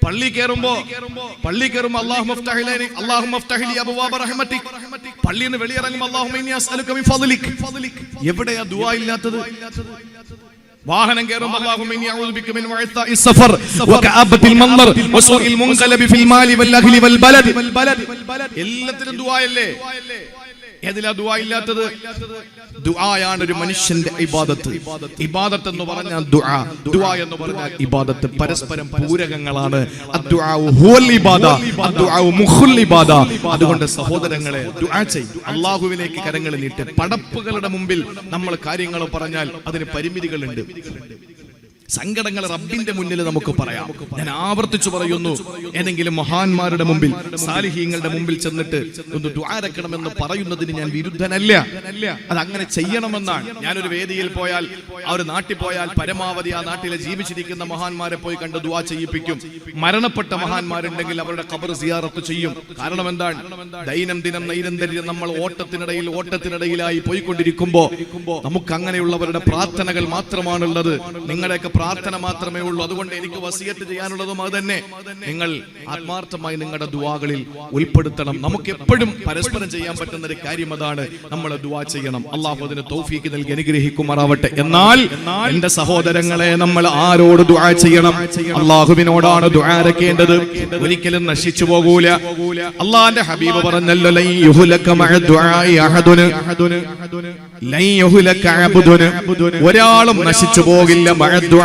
പള്ളി കയറുമ്പോ അല്ലാഹുമ്മ ഇഫ്തഹ് ലി അബ്വാബ റഹ്മതിക്, പള്ളിയിൽ നിന്ന് വെളിയിറങ്ങുമ്പോൾ അല്ലാഹുമ്മ ഇന്നി അസ്അലുക മിൻ ഫദ്ലിക്. എവിടെയാ ദുആ ഇല്ലാത്തത്? വാഹനം കയറുമ്പോൾ അല്ലാഹുമ്മ ഇന്നി അഊദു ബിക മിൻ വഇത്താഇ സഫർ വകഅബത്തിൽ മൻദർ വസൂഇൽ മുൻഖലബി ഫിൽ മാലി വൽ അഹ്ലി വൽ ബലദ്. എല്ലാത്തിനും ദുആയല്ലേ? ഏതിലാ ദുആ ഇല്ലാത്തത്? ദുആയാണ് ഒരു മനുഷ്യന്റെ ഇബാദത്ത്. ഇബാദത്ത് എന്ന് പറഞ്ഞാൽ ദുആ, ദുആ എന്ന് പറഞ്ഞാൽ ഇബാദത്ത് പരസ്പരം പൂരകങ്ങളാണ്. അദ്ദുആഉ ഹുവൽ ഇബാദ, അദ്ദുആഉ മുഖുൽ ഇബാദ. അതുകൊണ്ട് സഹോദരങ്ങളെ, ദുആ ചെയ്യ്, അല്ലാഹുവിലേക്ക് കരങ്ങൾ നീട്ട്. പടപ്പുകളുടെ മുമ്പിൽ നമ്മൾ കാര്യങ്ങൾ പറഞ്ഞാൽ അതിന് പരിമിതികളുണ്ട്. സങ്കടങ്ങൾ റബ്ബിന്റെ മുന്നിൽ നമുക്ക് പറയാം. ഞാൻ ആവർത്തിച്ചു പറയുന്നു, ഏതെങ്കിലും മഹാന്മാരുടെ മുമ്പിൽ, സാലിഹീങ്ങളുടെ മുമ്പിൽ ചെന്നിട്ട് ഒന്ന് ദുആരക്കണമെന്ന് പറയുന്നതിന് ഞാൻ വിരുദ്ധനല്ല. അതങ്ങനെ ചെയ്യണമെന്നാണ്. ഞാനൊരു വേദിയിൽ പോയാൽ, ആ ഒരു നാട്ടിൽ പോയാൽ പരമാവധി ആ നാട്ടിലെ ജീവിച്ചിരിക്കുന്ന മഹാന്മാരെ പോയി കണ്ട് ദുആ ചെയ്യിപ്പിക്കും. മരണപ്പെട്ട മഹാന്മാരുണ്ടെങ്കിൽ അവരുടെ ഖബർ സിയാറത്ത് ചെയ്യും. കാരണം എന്താണ്? ദൈനംദിനം നൈരന്തര്യം നമ്മൾ ഓട്ടത്തിനിടയിലായി പോയിക്കൊണ്ടിരിക്കുമ്പോ നമുക്ക് അങ്ങനെയുള്ളവരുടെ പ്രാർത്ഥനകൾ മാത്രമാണുള്ളത്. നിങ്ങളുടെയൊക്കെ പ്രാർത്ഥന മാത്രമേ ഉള്ളൂ. അതുകൊണ്ട് എനിക്ക് വസിയത്ത് ചെയ്യാനുള്ളതും അത് തന്നെ. നിങ്ങൾ ആത്മാർത്ഥമായി നിങ്ങളുടെ ദുആകളിൽ ഉൾപ്പെടുത്തണം. നമുക്ക് എപ്പോഴും പരസ്പരം ചെയ്യാൻ പറ്റുന്ന ഒരു കാര്യം അതാണ്. നമ്മൾ ദുആ ചെയ്യണം. അല്ലാഹു അതിന് തൗഫീഖ് നൽകി അനുഗ്രഹിക്കുമാറാവട്ടെ. എന്നാൽ എന്റെ സഹോദരങ്ങളെ, നമ്മൾ ആരോട് ദുആ ചെയ്യണം? അല്ലാഹുവിനോടാണ് ദുആ ഇറക്കേണ്ടത്. ഒരിക്കലും നശിച്ചു പോകൂല. അല്ലാഹുവിന്റെ ഹബീബ് പറഞ്ഞല്ലോ, ലൻ യുഹ്ലക മഅ ദുആഇ അഹദുൻ ലൻ യുഹ്ലക അബ്ദുൻ, ഒരാളും നശിച്ചു പോകില്ല. മഅ ദുആ,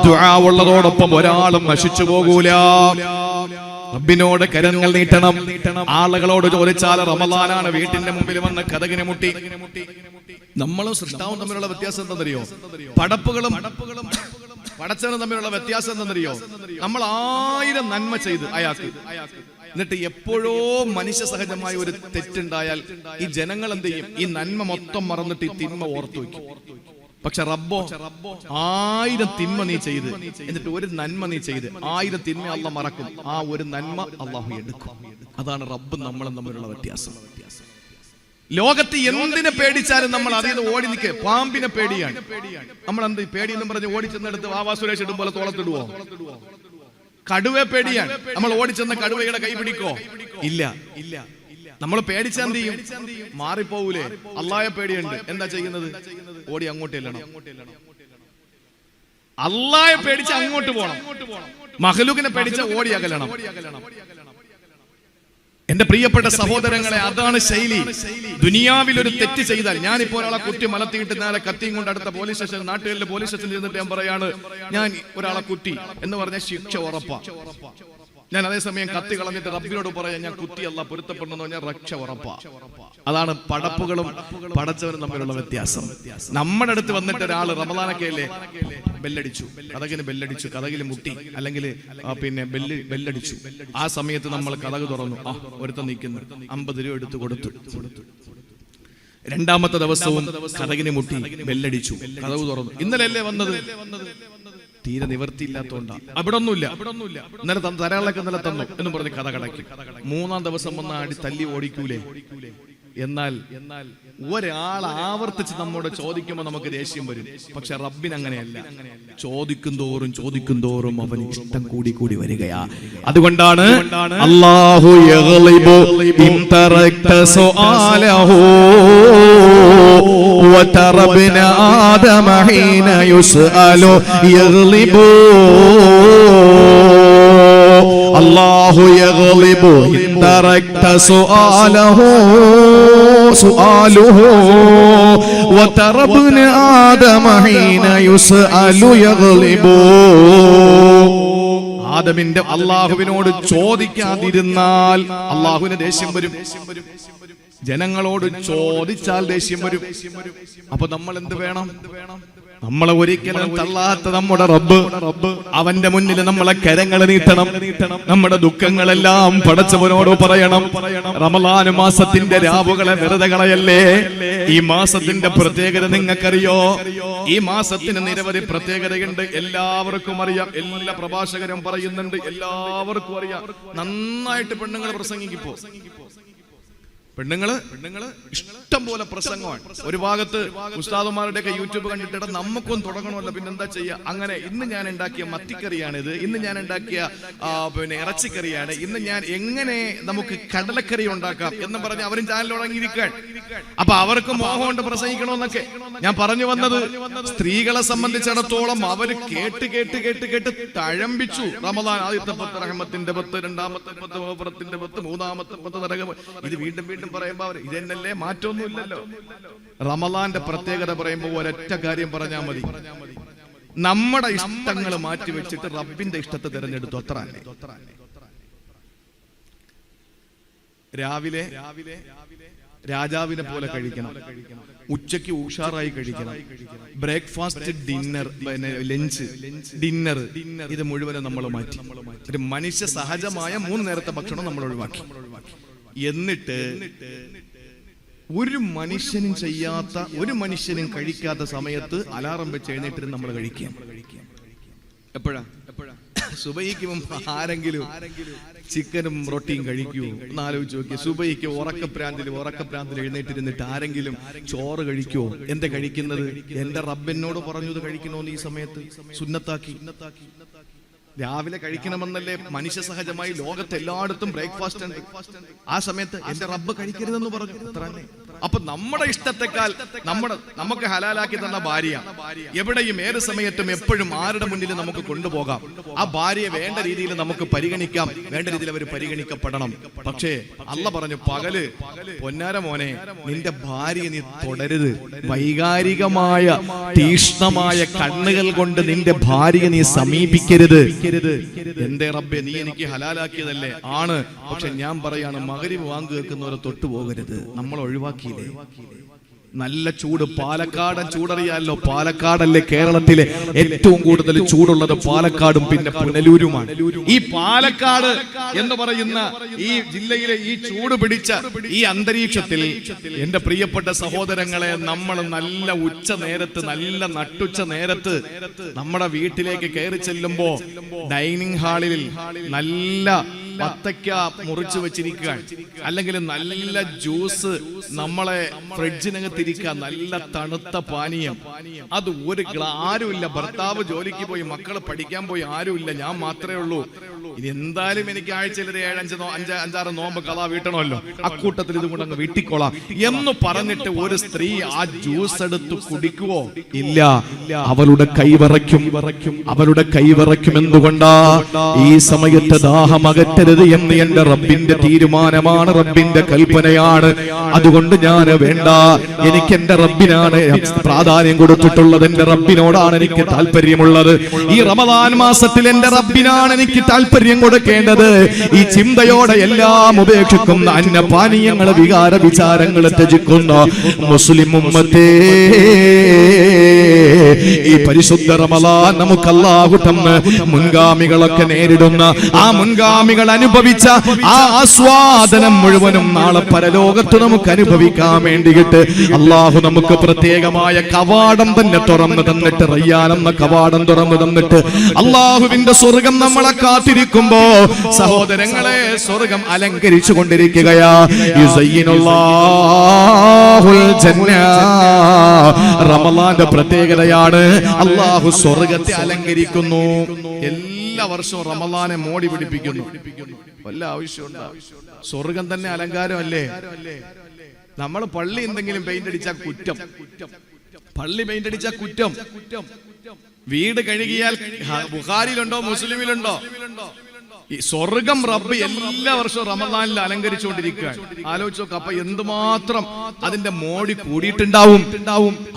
ദുആ ഉള്ളതോടൊപ്പം ഒരാളും നശിച്ചു പോകൂല. റബ്ബിനോട് കരങ്ങൾ നീട്ടണം. ആളുകളോട് ചോദിച്ചാൽ റമളാനാണ്, വീട്ടിന്റെ മുമ്പിൽ വന്ന് കതകിനെ മുട്ടി. നമ്മളും സൃഷ്ടാവും തമ്മിലുള്ള വ്യത്യാസം എന്താണെന്നറിയോ? പടപ്പുകളും പടച്ചവനും തമ്മിലുള്ള വ്യത്യാസം എന്താണെന്നറിയോ? നമ്മൾ 1000 നന്മ ചെയ്ത് അയാൾക്ക്, എന്നിട്ട് എപ്പോഴോ മനുഷ്യ സഹജമായ ഒരു തെറ്റുണ്ടായാൽ ഈ ജനങ്ങൾ എന്ത് ചെയ്യും? ഈ നന്മ മൊത്തം മറന്നിട്ട് ഈ തിന്മ ഓർത്തു വയ്ക്കും. പക്ഷെ റബ്ബോ 1000 തിന്മ നീ ചെയ്ത്, എന്നിട്ട് ഒരു നന്മ നീ ചെയ്ത്, 1000 തിന്മ അല്ലാഹ് മറക്കും. ആ ഒരു നന്മ അല്ലാഹു എടുക്കും. അതാണ് റബ്ബും നമ്മളും തമ്മിലുള്ള വ്യത്യാസം. ലോകത്ത് എന്തിനെ പേടിച്ചാലും നമ്മൾ അതിൽ നിന്ന് ഓടി നിൽക്കുക. പാമ്പിനെ പേടിയാണ്. നമ്മൾ എന്ത് പേടിയെന്നും പറഞ്ഞ് ഓടിച്ചെന്നെടുത്ത് വാവാ സുരേഷ് ഇടുമ്പോൾ തോളത്തിടുവോ? കടുവയെ പേടിയാണ്. നമ്മൾ ഓടിച്ചെന്ന കടുവയുടെ കൈ പിടിക്കോ? ഇല്ല. നമ്മൾ പേടിച്ചാൽ എന്ത് ചെയ്യും? മാറിപ്പോവൂലേ? അള്ളാഹയെ പേടിയുണ്ട്, എന്താ ചെയ്യുന്നത്? ഓടി അങ്ങോട്ട് ചെല്ലണം. അള്ളാഹയെ പേടിച്ച് അങ്ങോട്ട് പോകണം. മഖ്ലൂഖിനെ പേടിച്ച് ഓടി അകലണം. എന്റെ പ്രിയപ്പെട്ട സഹോദരങ്ങളെ, അതാണ് ശൈലി. ദുനിയാവിൽ ഒരു തെറ്റ് ചെയ്താൽ, ഞാനിപ്പോ ഒരാളെ കുറ്റി മലത്തിയിട്ട് നേരെ കത്തിയും കൊണ്ട് അടുത്ത പോലീസ് സ്റ്റേഷൻ, നാട്ടുകളിലെ പോലീസ് സ്റ്റേഷനിൽ ഇരുന്നിട്ട് ഞാൻ പറയാണ്, ഞാൻ ഒരാളെ കുറ്റി എന്ന് പറഞ്ഞ ശിക്ഷ ഉറപ്പാ. ഞാൻ അതേസമയം കത്തി കളഞ്ഞിട്ട് റബ്ബിനോട് പറയാം, ഞാൻ കുത്തിയല്ല പൊരുത്തപ്പെടുന്നു പറഞ്ഞാൽ രക്ഷ ഉറപ്പാ. അതാണ് പടപ്പുകളും പടച്ചവനും തമ്മിലുള്ള വ്യത്യാസം. നമ്മുടെ അടുത്ത് വന്നിട്ട് ഒരാൾ റമളാനൊക്കെ അല്ലേ ബെല്ലടിച്ചു, കഥകിന് ബെല്ലടിച്ചു, കഥകിൽ മുട്ടി, അല്ലെങ്കിൽ പിന്നെ ബെല്ലടിച്ചു. ആ സമയത്ത് നമ്മൾ കഥക് തുറന്നു, ഒരുത്തം നിൽക്കുന്നു, 50 രൂപ എടുത്ത് കൊടുത്തു. രണ്ടാമത്തെ ദിവസവും കഥകിന് മുട്ടി, ബെല്ലടിച്ചു, കഥക് തുറന്നു. ഇന്നലെ അല്ലേ വന്നത്? തീരെ നിവർത്തിയില്ലാത്തോണ്ടാ. അവിടെ ഒന്നുമില്ല, ഇന്നലെ ധാരാളൊക്കെ ഇന്നലെ തന്നു എന്നും പറഞ്ഞ് കഥ കടക്കി. 3-ാം ദിവസം വന്ന അടി തല്ലി ഓടിക്കൂലേ? എന്നാൽ ഒരാൾ ആവർത്തിച്ച് നമ്മോട് ചോദിക്കുമ്പോൾ നമുക്ക് ദേഷ്യം വരും. പക്ഷെ റബ്ബിന് അങ്ങനെയല്ല. ചോദിക്കും തോറും അവന് ഇഷ്ടം കൂടി വരികയാ. അതുകൊണ്ടാണ് അല്ലാഹു യഗ്ലിബു ഇൻ തറക്ത സുആലഹു വതറബ്ന ആദമ ഹീന യുസ്അലു യഗ്ലിബു. അല്ലാഹു യഗ്ലിബു ഇൻ തറക്ത സുആലഹു وتربن آدم حين يسأل يغلب. ആദമിന്റെ അല്ലാഹുവിനോട് ചോദിക്കാതിരുന്നാൽ അല്ലാഹുവിന് ദേഷ്യം വരും. ജനങ്ങളോട് ചോദിച്ചാൽ ദേഷ്യം വരും. അപ്പൊ നമ്മൾ എന്ത് വേണം? നമ്മളെ ഒരിക്കലും തള്ളാത്ത നമ്മുടെ റബ്ബ്, അവന്റെ മുന്നിൽ നമ്മളെ കരങ്ങൾ നീട്ടണം. നമ്മുടെ ദുഃഖങ്ങളെല്ലാം പടച്ചവനോട് പറയണം. റമളാൻ മാസത്തിന്റെ രാവുകളെ വെറുതെ കളയല്ലേ. ഈ മാസത്തിന്റെ പ്രത്യേകത നിങ്ങൾക്കറിയോ? ഈ മാസത്തിന് നിരവധി പ്രത്യേകതയുണ്ട്. എല്ലാവർക്കും അറിയാം. എല്ലാ പ്രഭാഷകരും പറയുന്നുണ്ട്. എല്ലാവർക്കും അറിയാം. നന്നായിട്ട് പെണ്ണുങ്ങൾ പ്രസംഗിക്കിപ്പോ. പെണ്ണുങ്ങള് ഇഷ്ടം പോലെ പ്രസംഗമാണ്. ഒരു ഭാഗത്ത് ഉസ്താദുമാരുടെ ഒക്കെ യൂട്യൂബ് കണ്ടിട്ട് നമുക്കൊന്നും തുടങ്ങണമല്ലോ, പിന്നെന്താ ചെയ്യാ. അങ്ങനെ ഇന്ന് ഞാൻ ഉണ്ടാക്കിയ മത്തിക്കറിയാണിത്, ഇന്ന് ഞാൻ ഉണ്ടാക്കിയ പിന്നെ ഇറച്ചിക്കറിയാണ്, ഇന്ന് ഞാൻ എങ്ങനെ നമുക്ക് കടലക്കറി ഉണ്ടാക്കാം എന്ന് പറഞ്ഞ് അവരും ചാനൽ തുടങ്ങിയിരിക്കാൻ. അപ്പൊ അവർക്ക് മോഹം കൊണ്ട് പ്രസംഗിക്കണമെന്നൊക്കെ ഞാൻ പറഞ്ഞു വന്നത്. സ്ത്രീകളെ സംബന്ധിച്ചിടത്തോളം അവര് കേട്ട് തഴമ്പിച്ചു. റമളാൻ ആദ്യത്തെ 10 റഹ്മത്തിന്റെ 10, രണ്ടാമത്തെ 10 മഗ്ഫിറത്തിന്റെ 10, മൂന്നാമത്തെ 10 നരകം. ഇത് വീണ്ടും പറയുമ്പോ അവർ ഇതെന്നല്ലേ, മാറ്റമൊന്നുമില്ലല്ലോ. റമളാന്റെ പ്രത്യേകത പറയുമ്പോ ഒരൊറ്റ കാര്യം പറഞ്ഞാൽ മതി. നമ്മുടെ ഇഷ്ടങ്ങൾ മാറ്റിവെച്ചിട്ട് റബ്ബിന്റെ ഇഷ്ടത്തെ തിരഞ്ഞെടുത്തു. അത്ര രാവിലെ രാജാവിനെ പോലെ കഴിക്കണം, ഉച്ചയ്ക്ക് ഉഷാറായി കഴിക്കണം, ബ്രേക്ക്ഫാസ്റ്റ്, ഡിന്നർ, ലഞ്ച്, ഡിന്നർ, ഇത് മുഴുവനും നമ്മൾ മാറ്റി. ഒരു മനുഷ്യ സഹജമായ 3 നേരത്തെ ഭക്ഷണം നമ്മൾ ഒഴിവാക്കി. എന്നിട്ട് ഒരു മനുഷ്യനും ചെയ്യാത്ത, ഒരു മനുഷ്യനും കഴിക്കാത്ത സമയത്ത് അലാറം വെച്ച് എഴുന്നേറ്റ് നമ്മൾ കഴിക്കാം. എപ്പോഴാ? സുബഹിക്ക് മുമ്പ് ആരെങ്കിലും ചിക്കനും റൊട്ടിയും കഴിക്കുവോ? ഒന്ന് ആലോചിച്ച് നോക്കിയ. സുബഹിക്ക് ഉറക്കപ്രാന്തിൽ എഴുന്നേറ്റിരുന്നിട്ട് ആരെങ്കിലും ചോറ് കഴിക്കുവോ? എന്താ കഴിക്കുന്നത്? എന്റെ റബ്ബിനോട് പറഞ്ഞത് കഴിക്കണോന്ന് ഈ സമയത്ത് സുന്നത്താക്കി. രാവിലെ കഴിക്കണമെന്നല്ലേ മനുഷ്യ സഹജമായി ലോകത്ത് എല്ലായിടത്തും ബ്രേക്ക്ഫാസ്റ്റ് ഉണ്ട്. ആ സമയത്ത് എന്റെ റബ്ബ് കഴിക്കരുതെന്ന് പറഞ്ഞു. അത്ര തന്നെ. അപ്പൊ നമ്മുടെ ഇഷ്ടത്തെക്കാൾ നമുക്ക് ഹലാലാക്കി തന്ന ഭാര്യ എവിടെയും ഏത് സമയത്തും എപ്പോഴും ആരുടെ മുന്നിൽ നമുക്ക് കൊണ്ടുപോകാം. ആ ഭാര്യയെ വേണ്ട രീതിയിൽ നമുക്ക് പരിഗണിക്കാം, വേണ്ട രീതിയിൽ അവർ പരിഗണിക്കപ്പെടണം. പക്ഷേ അല്ല പറഞ്ഞു, പകല് പൊന്നാര മോനെ, നിന്റെ ഭാര്യയെ നീ തുടരുത്. വൈകാരികമായ തീഷ്ണമായ കണ്ണുകൾ കൊണ്ട് നിന്റെ ഭാര്യയെ നീ സമീപിക്കരുത്. എന്റെ റബ്ബേ, നീ എനിക്ക് ഹലാലാക്കിയതല്ലേ? ആണ്. പക്ഷെ ഞാൻ പറയാണ്, മഗ്‌രിബ് വാങ്ക് കേൾക്കുന്നവരെ തൊട്ടു പോകരുത്. നമ്മൾ ഒഴിവാക്കിയില്ലേ? നല്ല ചൂട്, പാലക്കാടൻ ചൂടറിയാലോ. പാലക്കാടല്ലേ കേരളത്തിലെ ഏറ്റവും കൂടുതൽ ചൂടുള്ളത്? പാലക്കാടും പിന്നെ പുനലൂരുമാണ്. ഈ പാലക്കാട് എന്ന് പറയുന്ന ഈ ജില്ലയിലെ ഈ ചൂട് പിടിച്ച ഈ അന്തരീക്ഷത്തിൽ എന്റെ പ്രിയപ്പെട്ട സഹോദരങ്ങളെ, നമ്മൾ നല്ല ഉച്ച നേരത്ത്, നല്ല നട്ടുച്ച നേരത്ത് നമ്മുടെ വീട്ടിലേക്ക് കയറി ചെല്ലുമ്പോ ഡൈനിങ് ഹാളിൽ നല്ല വത്തക്ക മുറിച്ചു വെച്ചിരിക്കുകയാണ്, അല്ലെങ്കിൽ നല്ല ജ്യൂസ് നമ്മളെ ഫ്രിഡ്ജിനകത്തിരിക്കുക, നല്ല തണുത്ത പാനീയം. അത് ഒരു ആരുമില്ല. ഭർത്താവ് ജോലിക്ക് പോയി, മക്കള് പഠിക്കാൻ പോയി, ആരുമില്ല, ഞാൻ മാത്രമേ ഉള്ളൂ. ഇനി എന്തായാലും എനിക്ക് ആഴ്ചയിൽ 7-5 നോമ്പ് കഥ വീട്ടണമല്ലോ, അക്കൂട്ടത്തിൽ ഇതും കൊണ്ട് അങ്ങ് വീട്ടിക്കോളാം എന്ന് പറഞ്ഞിട്ട് ഒരു സ്ത്രീ ആ ജ്യൂസ് എടുത്ത് കുടിക്കുവോ? ഇല്ല. അവളുടെ കൈവിറയ്ക്കും. അവളുടെ കൈവിറയ്ക്കും. എന്തുകൊണ്ടാ? ഈ സമയത്ത് ദാഹമകറ്റരുത് എന്ന് എന്റെ റബ്ബിന്റെ തീരുമാനമാണ്, റബ്ബിന്റെ കൽപ്പനയാണ്. അതുകൊണ്ട് ഞാൻ വേണ്ട, എനിക്ക് എന്റെ റബ്ബിനാണ് പ്രാധാന്യം കൊടുത്തിട്ടുള്ളത്, എന്റെ റബ്ബിനോടാണ് എനിക്ക് താല്പര്യമുള്ളത്. ഈ റമദാൻ മാസത്തിൽ എന്റെ റബ്ബിനാണ് എനിക്ക് താല്പര്യം കൊടുക്കേണ്ടത്. ഈ ചിന്തയോടെ എല്ലാം ഉപേക്ഷിക്കുന്ന, അന്നപാനീയങ്ങളെ, വികാര വിചാരങ്ങളെ ത്യജിക്കുന്ന മുസ്ലിം ഉമ്മത്തേ, ഈ പരിശുദ്ധ റമദാൻ നമുക്ക് അല്ലാഹു തന്ന മുൻഗാമികളൊക്കെ നേരിടുന്ന, ആ മുൻഗാമികൾ അനുഭവിച്ച ആ ആസ്വാദനം മുഴുവനും നാളെ പരലോകത്ത് നമുക്ക് അനുഭവിക്കാൻ വേണ്ടിയിട്ട് അല്ലാഹു നമുക്ക് പ്രത്യേകമായ കവാടം തന്നെ തുറന്നു തന്നിട്ട്, റയ്യാൻ എന്ന കവാടം തുറന്നു തന്നിട്ട് അല്ലാഹുവിന്റെ സ്വർഗം നമ്മളെ കാത്തിരിക്കുമ്പോ സഹോദരങ്ങളെ, സ്വർഗം അലങ്കരിച്ചു കൊണ്ടിരിക്കുകയാ. റമളാന്റെ പ്രത്യേകതയാണ്, അല്ലാഹു സ്വർഗത്തെ അലങ്കരിക്കുന്നു. എല്ലാ വർഷവും റമളാനെ മോടി പിടിപ്പിക്കുന്നു. വല്ല ആവശ്യമുണ്ടോ? സ്വർഗം തന്നെ അലങ്കാരമല്ലേ? നമ്മൾ പള്ളി എന്തെങ്കിലും പെയിന്റ് അടിച്ചാൽ കുറ്റം, പള്ളി പെയിന്റ് അടിച്ചാൽ കുറ്റം. വീട് കഴുകിയാൽ ബുഖാരിയിലുണ്ടോ മുസ്ലിമിലുണ്ടോ? ഈ സ്വർഗം റബ്ബ് എല്ലാ വർഷവും റമദാനിൽ അലങ്കരിച്ചുകൊണ്ടിരിക്കുകയാണ്. ആലോചിച്ച് നോക്ക്. അപ്പൊ എന്തുമാത്രം അതിന്റെ മോടി കൂടിയിട്ടുണ്ടാവും.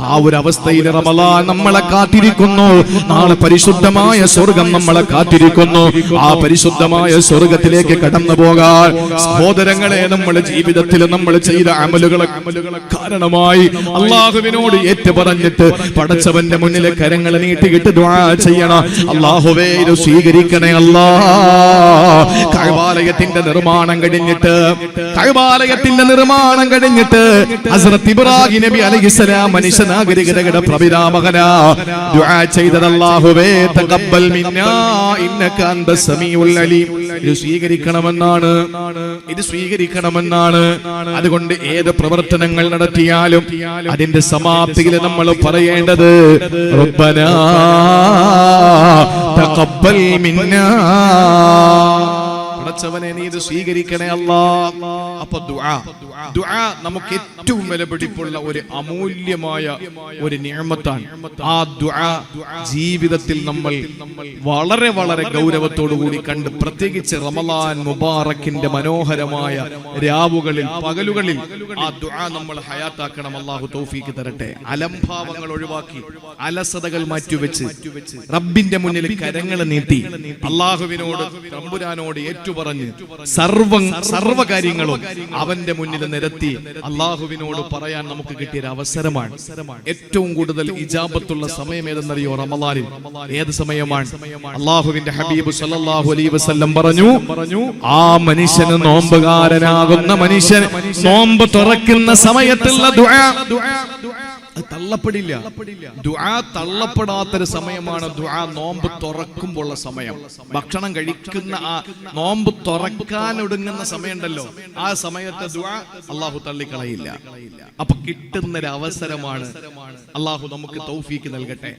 ആ ഒരു അവസ്ഥയിൽ റമദാൻ നമ്മളെ കാത്തിരിക്കുന്നു. നാളെ പരിശുദ്ധമായ സ്വർഗം നമ്മളെ കാത്തിരിക്കുന്നു. ആ പരിശുദ്ധമായ സ്വർഗത്തിലേക്ക് കടന്നു പോകാൻ സഹോദരങ്ങളെ, നമ്മുടെ ജീവിതത്തിൽ നമ്മൾ ചെയ്ത അമലുകളെ കാരണമായി അള്ളാഹുവിനോട് ഏറ്റുപറഞ്ഞിട്ട് പടച്ചവന്റെ മുന്നിലെ കരങ്ങൾ നീട്ടിയിട്ട് ദുആ ചെയ്യണം. അല്ലാഹുവേ, ഇത് സ്വീകരിക്കണേ അല്ലാ. കഅബാലയത്തിന്റെ നിർമ്മാണം കഴിഞ്ഞിട്ട് ഹസ്രത്ത് ഇബ്രാഹിം നബി അലൈഹിസ്സലാം മനുഷ്യ നാഗരികതയുടെ പ്രപിതാമകനാ ദുആ ചെയ്തത്, അല്ലാഹുവേ തഖബ്ബൽ മിന്നാ ഇന്നക അൻതസ് സമീഉൽ അലീം. ഇത് സ്വീകരിക്കണമെന്നാണ്. അതുകൊണ്ട് ഏത് പ്രവർത്തനങ്ങൾ നടത്തിയാലും അതിന്റെ സമാപ്തിയിൽ നമ്മൾ പറയേണ്ടത് റബ്ബനാ തഖബ്ബൽ മിന്നാ, പടച്ചവനെ നീ ഇത് സ്വീകരിക്കണേ അല്ലാ. അപ്പൊ ദുആ നമുക്ക് ഏറ്റവും വിലപിടിപ്പുള്ള ഒരു അമൂല്യമായ ഒരു നിഅമത്താണ്. ആ ദുആ ജീവിതത്തിൽ നമ്മൾ വളരെ വളരെ ഗൗരവത്തോടു കൂടി കണ്ട്, പ്രത്യേകിച്ച് റമളാൻ മുബാറക്കിന്റെ മനോഹരമായ രാവുകളിൽ, പകലുകളിൽ ആ ദുആ നമ്മൾ ഹയാത്താക്കണം. അല്ലാഹു തൗഫീഖ് തരട്ടെ. അലംഭാവങ്ങൾ ഒഴിവാക്കി, അലസതകൾ മാറ്റിവെച്ച് റബ്ബിന്റെ മുന്നിൽ കരങ്ങൾ നീട്ടി അല്ലാഹുവിനോട്, തമ്പുരാനോട് ഏറ്റുപറഞ്ഞ് സർവ കാര്യങ്ങളും അവന്റെ മുന്നിൽ നിരത്തി അള്ളാഹുവിനോട് പറയാൻ നമുക്ക് കിട്ടിയ അവസരമാണ്. ഏറ്റവും കൂടുതൽ ഇജാബത്തുള്ള സമയം ഏതെന്നറിയോ? റമളാനിൽ. ഏത് സമയമാണ്? അള്ളാഹുവിന്റെ ഹബീബ് സല്ലല്ലാഹു അലൈഹി വസല്ലം പറഞ്ഞു, ആ മനുഷ്യന്, നോമ്പുകാരനാകുന്ന മനുഷ്യൻ നോമ്പ് തുറക്കുന്ന സമയത്തുള്ള ദുആ തള്ളപ്പെടില്ല. ദുആ തള്ളപ്പെടാത്തൊരു സമയമാണ് ദുആ നോമ്പ് തുറക്കുമ്പോഴുള്ള സമയം. ഭക്ഷണം കഴിക്കുന്ന ആ നോമ്പ് തുറക്കാൻ ഒടുങ്ങുന്ന സമയമുണ്ടല്ലോ, ആ സമയത്തെ ദുആ അള്ളാഹു തള്ളിക്കളയില്ല. അപ്പൊ കിട്ടുന്നൊരു അവസരമാണ്. അള്ളാഹു നമുക്ക് തൗഫീക്ക് നൽകട്ടെ.